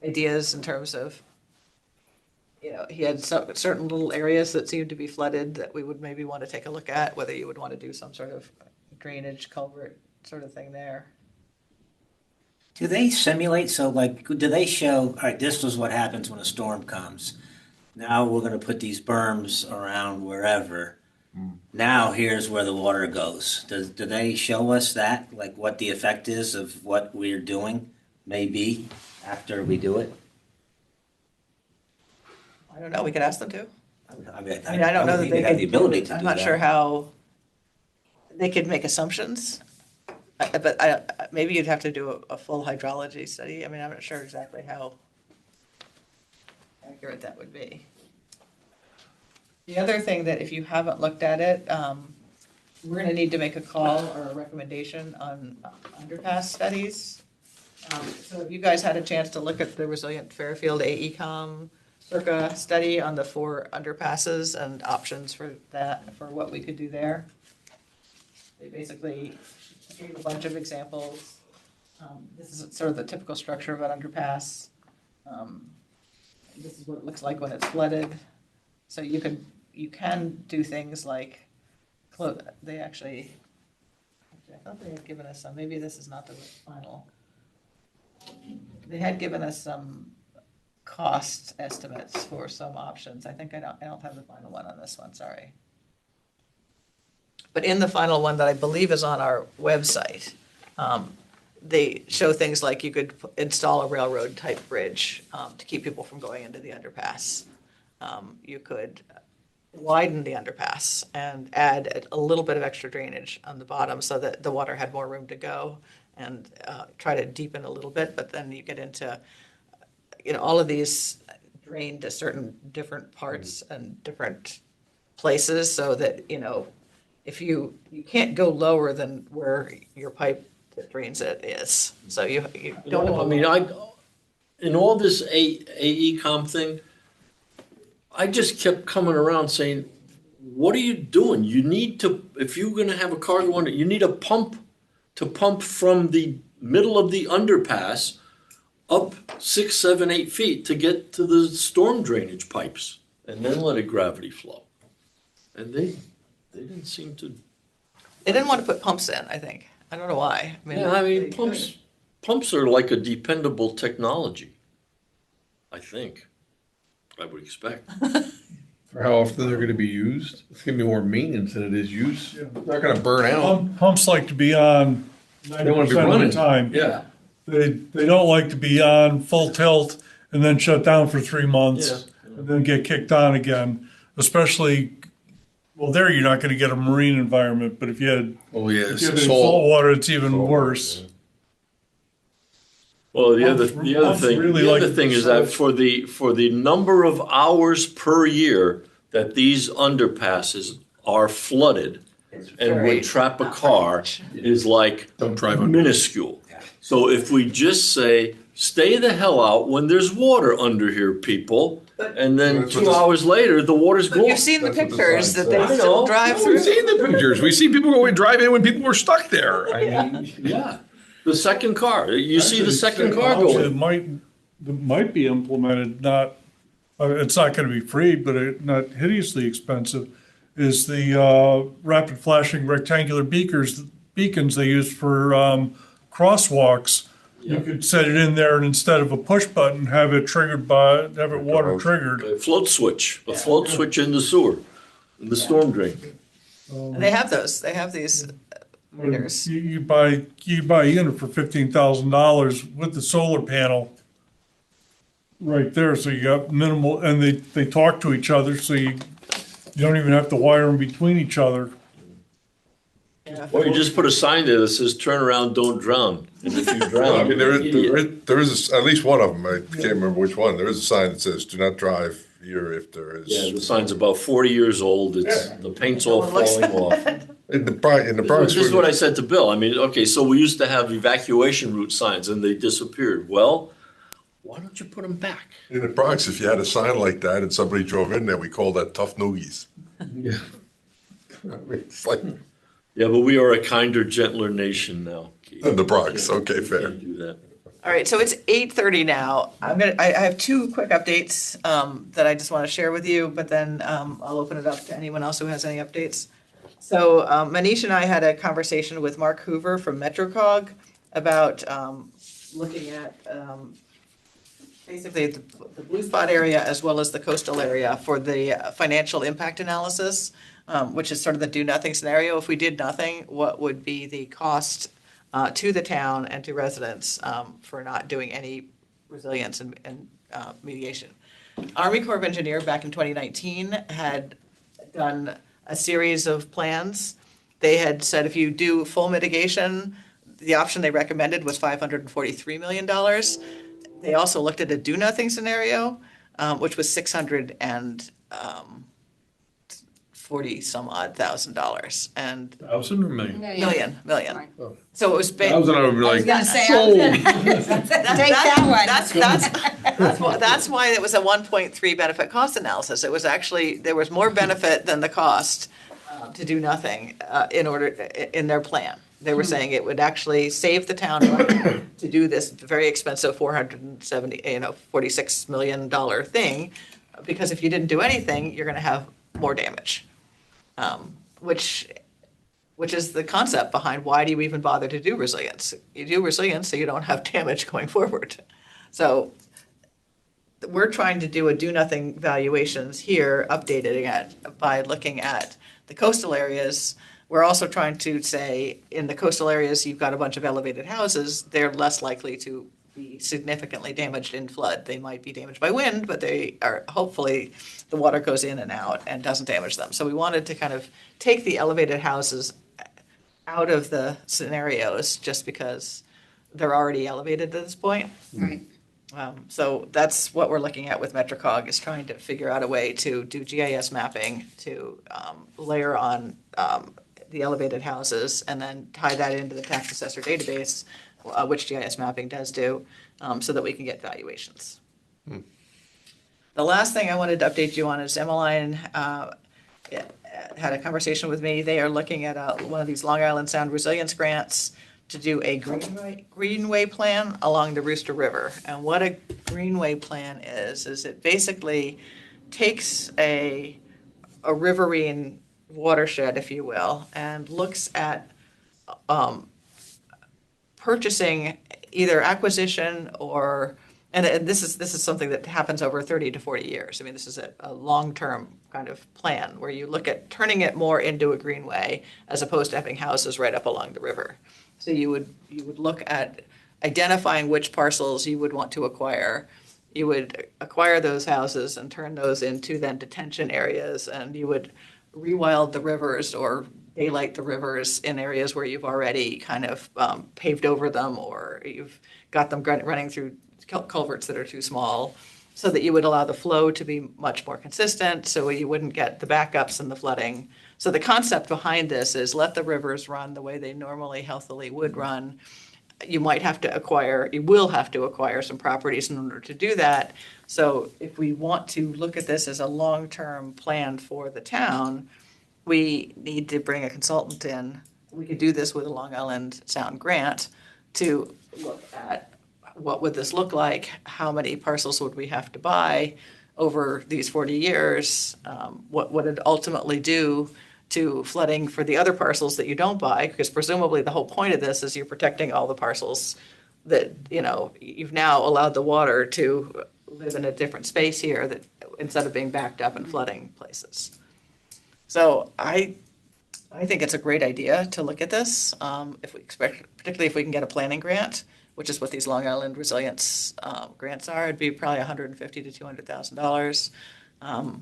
ideas in terms of, you know, he had certain little areas that seemed to be flooded that we would maybe want to take a look at, whether you would want to do some sort of drainage culvert sort of thing there. Do they simulate, so like, do they show, all right, this was what happens when a storm comes. Now we're gonna put these berms around wherever. Now here's where the water goes. Do they show us that, like what the effect is of what we're doing maybe after we do it? I don't know, we could ask them to. I mean, I don't know that think they have the could, ability to do that. I'm not sure how, they could make assumptions, but maybe you'd have to do a full hydrology study. I mean, I'm not sure exactly how accurate that would be. The other thing that if you haven't looked at it, we're gonna need to make a call or a recommendation on underpass studies. So have you guys had a chance to look at the Resilient Fairfield AECom circa study on the 4 underpasses and options for that, for what we could do there? They basically gave a bunch of examples. This is sort of the typical structure of an underpass. This is what it looks like when it's flooded. So you can do things like, they actually, I thought they had given us some, maybe this is not the final. They had given us some cost estimates for some options. I think I don't have the final one on this one, sorry. But in the final one that I believe is on our website, they show things like you could install a railroad type bridge to keep people from going into the underpass. You could widen the underpass and add a little bit of extra drainage on the bottom so that the water had more room to go, and try to deepen a little bit, but then you get into, you know, all of these drain to certain different parts and different places, so that, you know, if you can't go lower than where your pipe that drains it is. So you don't. I mean, in all this AECom thing, I just kept coming around saying, what are you doing? You need to, if you're gonna have a car go under, you need a pump to pump from the middle of the underpass up 6, 7, 8 feet to get to the storm drainage pipes, and then let it gravity flow. And they didn't seem to. They didn't want to put pumps in, I think. I don't know why. Yeah, I mean, pumps are like a dependable technology, I think. I would expect. For how often they're gonna be used, it's gonna be more maintenance than it is use. They're not gonna burn out. Pumps like to be on They wanna be 90% of running. the time. Yeah. They don't like to be on full tilt and then shut down for 3 months Yeah. and then get kicked on again. Especially, well, there you're not going to get a marine environment, but if you had, Oh, yeah, if you had it's salt salt. water, it's even worse. Well, the Pumps really other like thing is that for the number of hours per year that these underpasses are flooded and very would trap a not car much. is like Don't drive under. minuscule. So if we just say stay the hell out when there's water under here, people. And then That's what 2 this- hours later, the water's But gone. you've seen the That's what the pictures sign that they says. still drive No, through. we've seen the pictures. We see people go drive in when people were stuck there. I mean, Yeah, the second car, you see the Actually, second car technology going. that might be implemented, not, it's not gonna be free, but not hideously expensive, is the rapid flashing rectangular beacons they use for crosswalks. You could set it in there and instead of a push button, have it water triggered. A float switch in the sewer, in the storm drain. And they have those, they have these meters. You buy a unit for $15,000 with the solar panel right there, so you got minimal, and they talk to each other, so you don't even have to wire them between each other. Or you just put a sign there that says, "Turn around, don't drown." And if you Well, I drown, mean, you're an idiot. there is at least one of them, I can't remember which one, there is a sign that says, do not drive here if there Yeah, is. the sign's about 40 years old. It's, the paint's all falling off. In the Bronx. This is what I said to Bill. I mean, okay, so we used to have evacuation route signs and they disappeared. Well, why don't you put them back? In the Bronx, if you had a sign like that and somebody drove in there, we call that tough noogies. yeah. I mean, it's like, Yeah, but we are a kinder, gentler nation now. Keith. in the Bronx, okay, fair. Can't do that. All right, so it's 8:30 now. I have two quick updates that I just want to share with you, but then I'll open it up to anyone else who has any updates. So Manish and I had a conversation with Mark Hoover from MetroCog about looking at basically the blue spot area as well as the coastal area for the financial impact analysis, which is sort of the do-nothing scenario. If we did nothing, what would be the cost to the town and to residents for not doing any resilience and mediation? Army Corps of Engineer back in 2019 had done a series of plans. They had said if you do full mitigation, the option they recommended was $543 million. They also looked at a do-nothing scenario, which was $640-some-odd thousand dollars, and Thousand or million? million. Fine. So it was. Thousand, I would be like, Gonna say, sold. take that one. That's why it was a 1.3 benefit cost analysis. It was actually, there was more benefit than the cost to do nothing in their plan. They were saying it would actually save the town money to do this very expensive $46 million thing, because if you didn't do anything, you're gonna have more damage. Which is the concept behind why do you even bother to do resilience? You do resilience so you don't have damage going forward. So we're trying to do a do-nothing valuations here, updated again by looking at the coastal areas. We're also trying to say, in the coastal areas, you've got a bunch of elevated houses, they're less likely to be significantly damaged in flood. They might be damaged by wind, but they are, hopefully, the water goes in and out and doesn't damage them. So we wanted to kind of take the elevated houses out of the scenarios just because they're already elevated at this point. Right. So that's what we're looking at with MetroCog, is trying to figure out a way to do GIS mapping to layer on the elevated houses and then tie that into the tax assessor database, which GIS mapping does do, so that we can get valuations. The last thing I wanted to update you on is Emmeline had a conversation with me. They are looking at one of these Long Island Sound resilience grants to do a greenway plan along the Rooster River. And what a greenway plan is it basically takes a riverine watershed, if you will, and looks at purchasing either acquisition or, and this is something that happens over 30 to 40 years. I mean, this is a long-term kind of plan where you look at turning it more into a greenway as opposed to having houses right up along the river. So you would look at identifying which parcels you would want to acquire. You would acquire those houses and turn those into then detention areas, and you would rewild the rivers or daylight the rivers in areas where you've already kind of paved over them, or you've got them running through culverts that are too small, so that you would allow the flow to be much more consistent, so you wouldn't get the backups and the flooding. So the concept behind this is let the rivers run the way they normally healthily would run, you might have to acquire, you will have to acquire some properties in order to do that. So if we want to look at this as a long-term plan for the town, we need to bring a consultant in. We could do this with a Long Island Sound grant to look at what would this look like? How many parcels would we have to buy over these 40 years? What would it ultimately do to flooding for the other parcels that you don't buy? Because presumably the whole point of this is you're protecting all the parcels that, you've now allowed the water to live in a different space here that instead of being backed up and flooding places. So I think it's a great idea to look at this, particularly if we can get a planning grant, which is what these Long Island Resilience grants are. It'd be probably $150,000 to $200,000.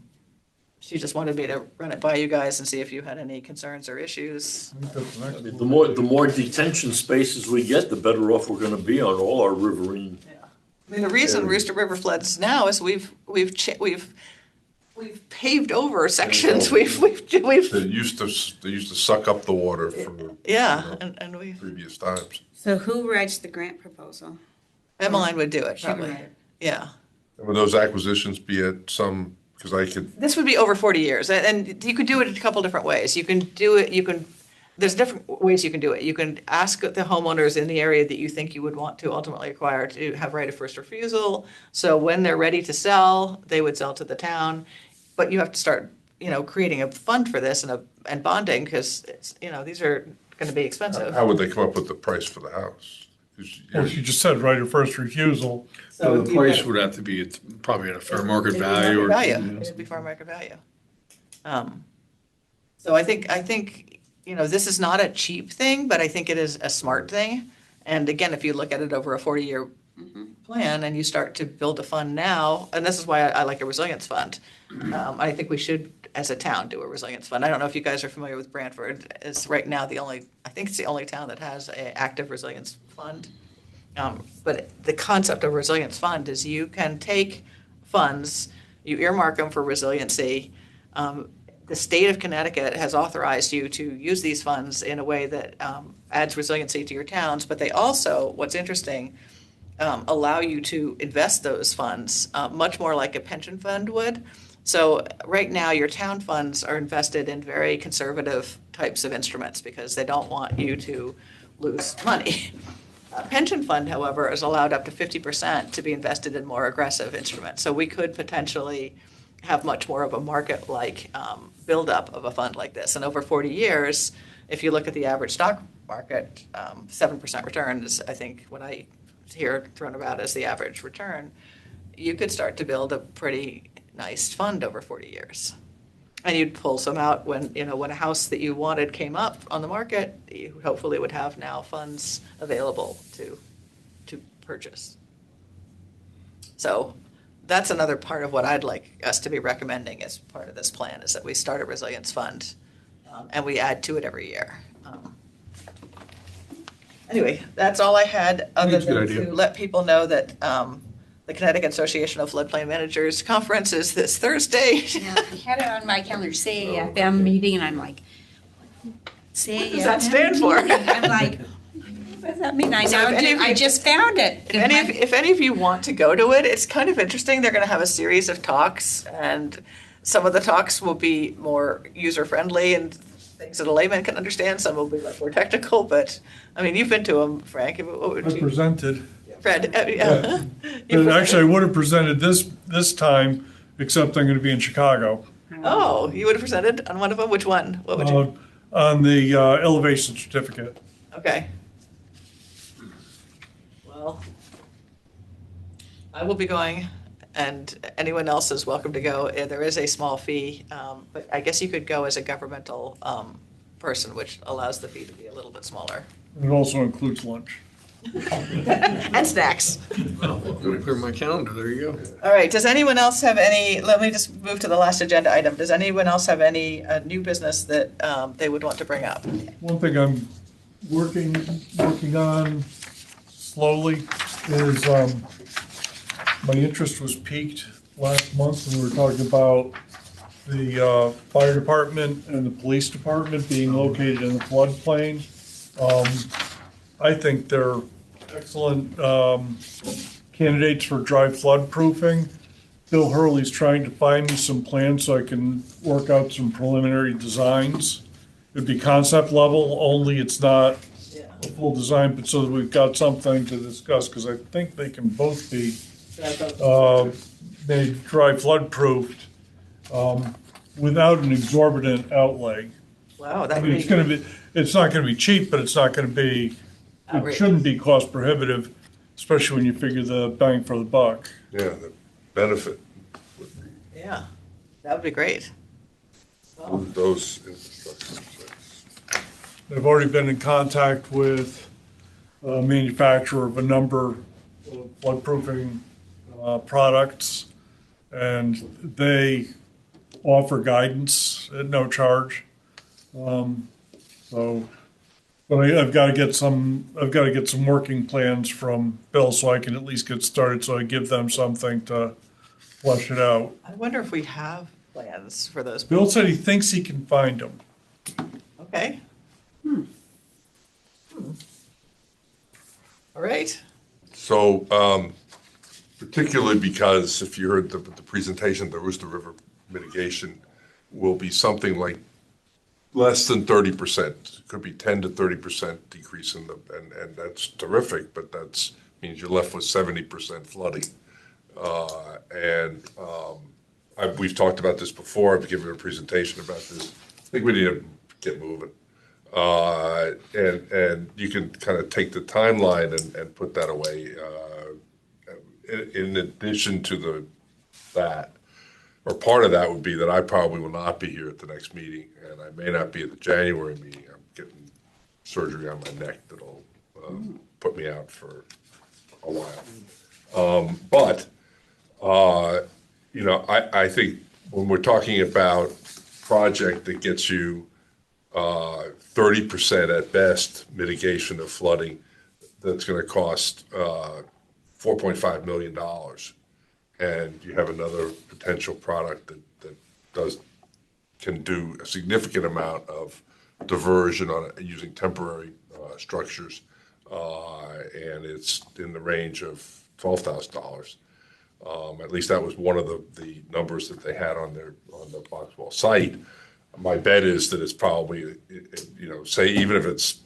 She just wanted me to run it by you guys and see if you had any concerns or issues. I mean, the more detention spaces we get, the better off we're gonna be on all our riverine. I mean, the reason Rooster River floods now is we've paved over sections. We've They used to suck up the water from and we previous times. So who writes the grant proposal? Emmeline would do it She would probably. write it. Yeah. And would those acquisitions be at some, because I could, This would be over 40 years, and you could do it a couple different ways. You can do it, there's different ways you can do it. You can ask the homeowners in the area that you think you would want to ultimately acquire to have right of first refusal. So when they're ready to sell, they would sell to the town. But you have to start, creating a fund for this and bonding, because these are going to be expensive. how would they come up with the price for the house? 'Cause Well, she just said right of first refusal. So the price would have to be probably at a fair market value or. It'd be fair market value. So I think, this is not a cheap thing, but I think it is a smart thing. And again, if you look at it over a 40-year plan and you start to build a fund now, and this is why I like a resilience fund. I think we should, as a town, do a resilience fund. I don't know if you guys are familiar with Brantford. It's right now I think it's the only town that has an active resilience fund. But the concept of resilience fund is you can take funds, you earmark them for resiliency. The state of Connecticut has authorized you to use these funds in a way that adds resiliency to your towns, but they also, what's interesting, allow you to invest those funds much more like a pension fund would. So right now, your town funds are invested in very conservative types of instruments because they don't want you to lose money. A pension fund, however, is allowed up to 50% to be invested in more aggressive instruments. So we could potentially have much more of a market-like buildup of a fund like this. And over 40 years, if you look at the average stock market, 7% return is, I think, what I hear thrown about as the average return. You could start to build a pretty nice fund over 40 years. And you'd pull some out when a house that you wanted came up on the market, you hopefully would have now funds available to purchase. So that's another part of what I'd like us to be recommending as part of this plan, is that we start a resilience fund and we add to it every year. Anyway, that's all I had, other That's a than good idea. to let people know that the Connecticut Association of Floodplain Managers Conference is this Thursday. Yeah, I had it on my calendar, CAFM meeting, and I'm like, CAFM? What does that stand for? meeting? I'm like, what does that mean? I So if any of you- just found it. If any of you want to go to it, it's kind of interesting. They're going to have a series of talks, and some of the talks will be more user-friendly and things that a layman can understand. Some will be like more technical, but, I mean, you've been to them, Frank. What would I you? presented. Fred, Yeah. And actually, I would have presented this time, except I'm going to be in Chicago. Oh, you would have presented on one of them? Which one? What would you? On the elevation certificate. Okay. Well, I will be going, and anyone else is welcome to go. There is a small fee, but I guess you could go as a governmental person, which allows the fee to be a little bit smaller. It also includes lunch. And snacks. Well, I'm gonna clear my calendar, there you go. All right, does anyone else have any, let me just move to the last agenda item. Does anyone else have any new business that they would want to bring up? One thing I'm working on slowly is, my interest was piqued last month when we were talking about the fire department and the police department being located in the floodplain. I think they're excellent candidates for dry flood proofing. Bill Hurley's trying to find me some plans so I can work out some preliminary designs. It'd be concept level, only it's not Yeah. a full design, but so that we've got something to discuss, because I think they can both be made dry flood proofed without an exorbitant outlay. Wow, I that mean, would it's be gonna be, it's not gonna be cheap, but it's not gonna be, it outrageous. shouldn't be cost prohibitive, especially when you figure the bang for the buck. Yeah, the benefit would be Yeah, that would be great. Well, those infrastructure projects. They've already been in contact with a manufacturer of a number of floodproofing products, and they offer guidance at no charge. So, but I've got to get some working plans from Bill so I can at least get started, so I give them something to flush it out. I wonder if we have plans for those. Bill said he thinks he can find them. Okay. All right. So, particularly because if you heard the presentation, the Rooster River mitigation will be something like less than 30%. Could be 10 to 30% decrease in the, and that's terrific, but that's means you're left with 70% flooding. We've talked about this before. I've given a presentation about this. I think we need to get moving. And you can kind of take the timeline and put that away. In addition to that, or part of that would be that I probably will not be here at the next meeting, and I may not be at the January meeting. I'm getting surgery on my neck that'll put me out for a while. You know, I think when we're talking about project that gets you 30% at best mitigation of flooding, that's going to cost $4.5 million. And you have another potential product that can do a significant amount of diversion on it using temporary structures. And it's in the range of $12,000. At least that was one of the numbers that they had on the Boxwell site. My bet is that it's probably, you know, say even if it's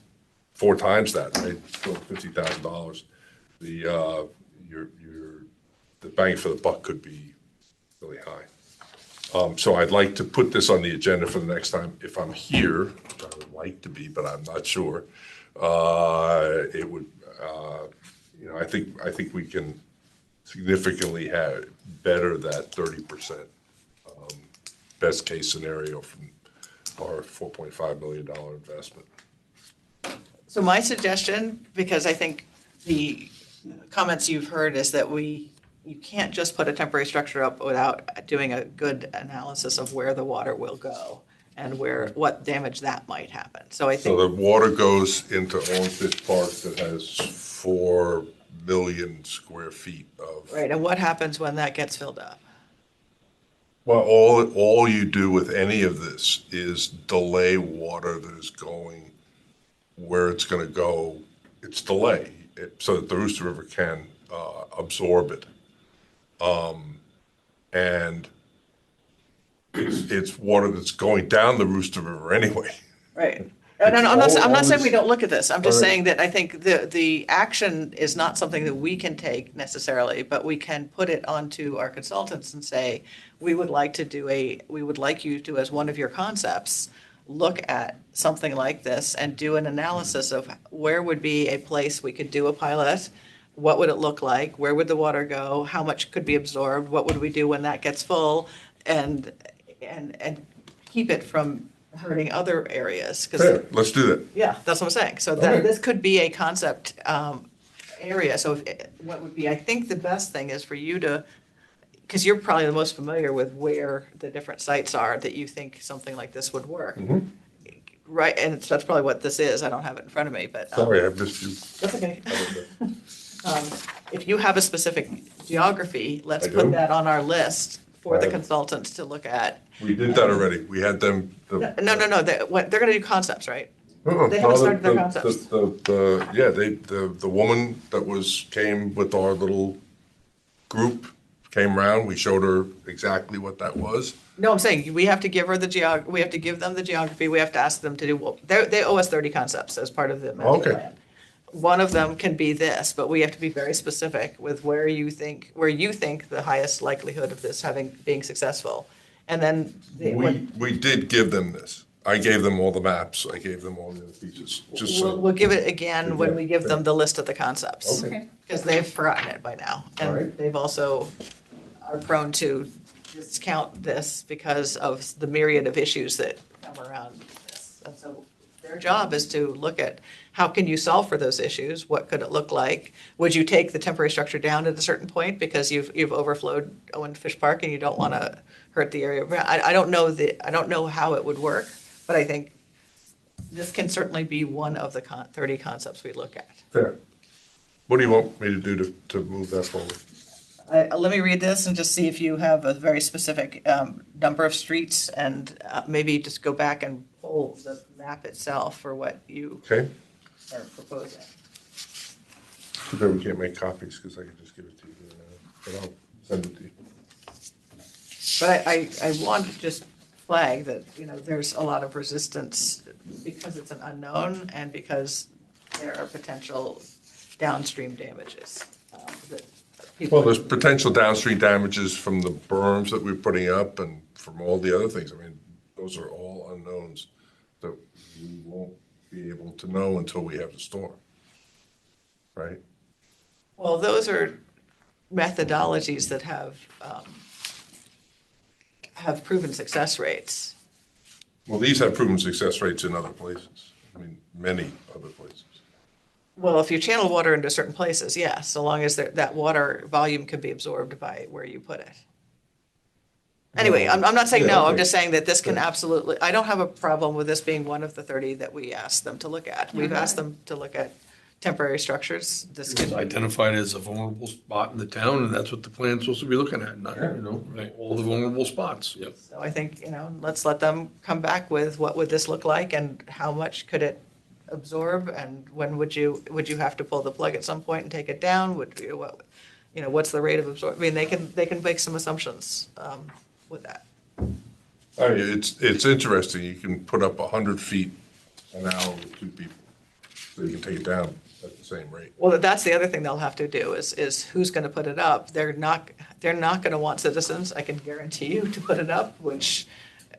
4 times that, right, still $50,000. The bang for the buck could be really high. So I'd like to put this on the agenda for the next time if I'm here, which I would like to be, but I'm not sure. It would, you know, I think we can significantly have better that 30% best case scenario from our $4.5 million investment. So my suggestion, because I think the comments you've heard is that you can't just put a temporary structure up without doing a good analysis of where the water will go and what damage that might happen. So I So think, the water goes into Owenfish Park that has 4 million square feet of. right, and what happens when that gets filled up? Well, all you do with any of this is delay water that is going where it's going to go. It's delay it so that the Rooster River can absorb it. And it's water that's going down the Rooster River anyway. Right. No, I'm not saying we Always- don't look at this. I'm just Alright. saying that I think the action is not something that we can take necessarily, but we can put it onto our consultants and say, we would like you to, as one of your concepts, look at something like this and do an analysis of where would be a place we could do a pilot, what would it look like, where would the water go, how much could be absorbed, what would we do when that gets full, and keep it from hurting other areas. 'Cause Fair, let's do that. yeah, that's what I'm saying. So Okay. that, this could be a concept area. So what would be, I think the best thing is for you to, because you're probably the most familiar with where the different sites are that you think something like this would work. Right, and that's probably what this is. I don't have it in front of me, but. Sorry, I missed you. That's okay. If you have a specific geography, let's I do. put that on our list for the Right. consultants to look at. We did that already. We had them. No, they're gonna do concepts, right? They haven't started their concepts. The woman that came with our little group came around, we showed her exactly what that was. No, I'm saying, we have to give her we have to give them the geography, we have to ask them to do, well, they owe us 30 concepts as part of the master Okay. plan. One of them can be this, but we have to be very specific with where you think the highest likelihood of this being successful. And then, We did give them this. I gave them all the maps, I gave them all the other pieces, just so. we'll give it again when we give them the list of the concepts. Okay. Because they've forgotten it by now. All And right. they've also are prone to discount this because of the myriad of issues that come around this. And so their job is to look at how can you solve for those issues? What could it look like? Would you take the temporary structure down at a certain point because you've overflowed Owen Fish Park and you don't want to hurt the area? I don't know how it would work, but I think this can certainly be one of the 30 concepts we look at. Fair. What do you want me to do to move that forward? Let me read this and just see if you have a very specific number of streets and maybe just go back and pull the map itself for what you Okay? are proposing. Too bad we can't make copies, because I can just give it to you, but I'll send it to you. But I want to just flag that, there's a lot of resistance because it's an unknown and because there are potential downstream damages that people. Well, there's potential downstream damages from the berms that we're putting up and from all the other things. I mean, those are all unknowns that we won't be able to know until we have the storm. Right? Well, those are methodologies that have proven success rates. Well, these have proven success rates in other places. I mean, many other places. Well, if you channel water into certain places, yes, so long as that water volume can be absorbed by where you put it. Anyway, I'm not saying Yeah, no, I'm okay. just saying that this can absolutely, I don't have a problem with this being one of the 30 that we asked them to look at. We've asked them to look at temporary structures. This It was could, identified as a vulnerable spot in the town, and that's what the plan's supposed to be looking at, not, all the vulnerable spots. Yep. so I think, let's let them come back with what would this look like and how much could it absorb and when would you have to pull the plug at some point and take it down? What's the rate of absorption? I mean, they can make some assumptions with that. I mean, it's interesting. You can put up 100 feet an hour with two people, so you can take it down at the same rate. Well, that's the other thing they'll have to do is who's going to put it up? They're not going to want citizens, I can guarantee you, to put it up, which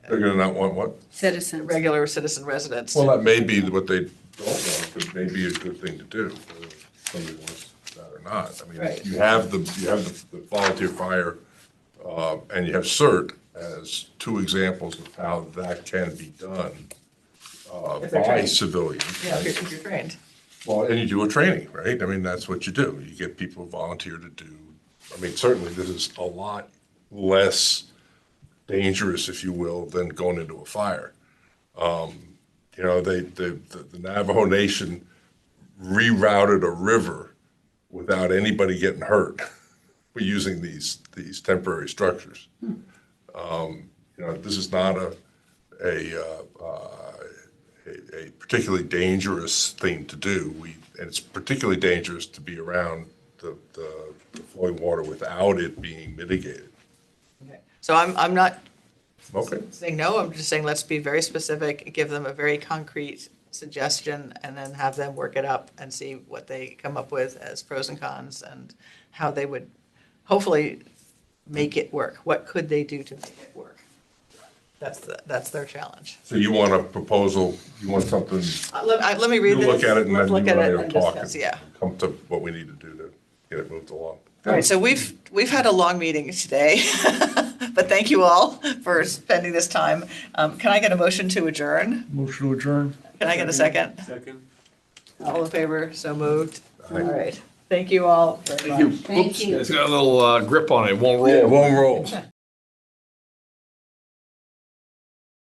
They're gonna not want what? Citizens. regular citizen residents. Well, that may be what they don't want, but may be a good thing to do, whether somebody wants that or not. I mean, Right. you have the volunteer fire, and you have CERT as two examples of how that can be done If they're by trained. civilians. Yeah, right? if you're trained. Well, and you do a training, right? I mean, that's what you do. You get people volunteer to do, I mean, certainly this is a lot less dangerous, if you will, than going into a fire. The Navajo Nation rerouted a river without anybody getting hurt using these temporary structures. This is not a particularly dangerous thing to do. And it's particularly dangerous to be around the flowing water without it being mitigated. Okay. So I'm not Okay. saying no, I'm just saying let's be very specific, give them a very concrete suggestion, and then have them work it up and see what they come up with as pros and cons and how they would hopefully make it work. What could they do to make it work? That's their challenge. So you want a proposal, you want something, Let me read you this. look at it and Let's then look you at and I it will and talk discuss, and yeah. come to what we need to do to get it moved along. All right, so we've had a long meeting today, but thank you all for spending this time. Can I get a motion to adjourn? Motion to adjourn. Can I get a second? Second. All in favor, so moved. All right, thank you all very much. Thank you. It's got a little grip on it, it won't roll. Yeah, it won't roll.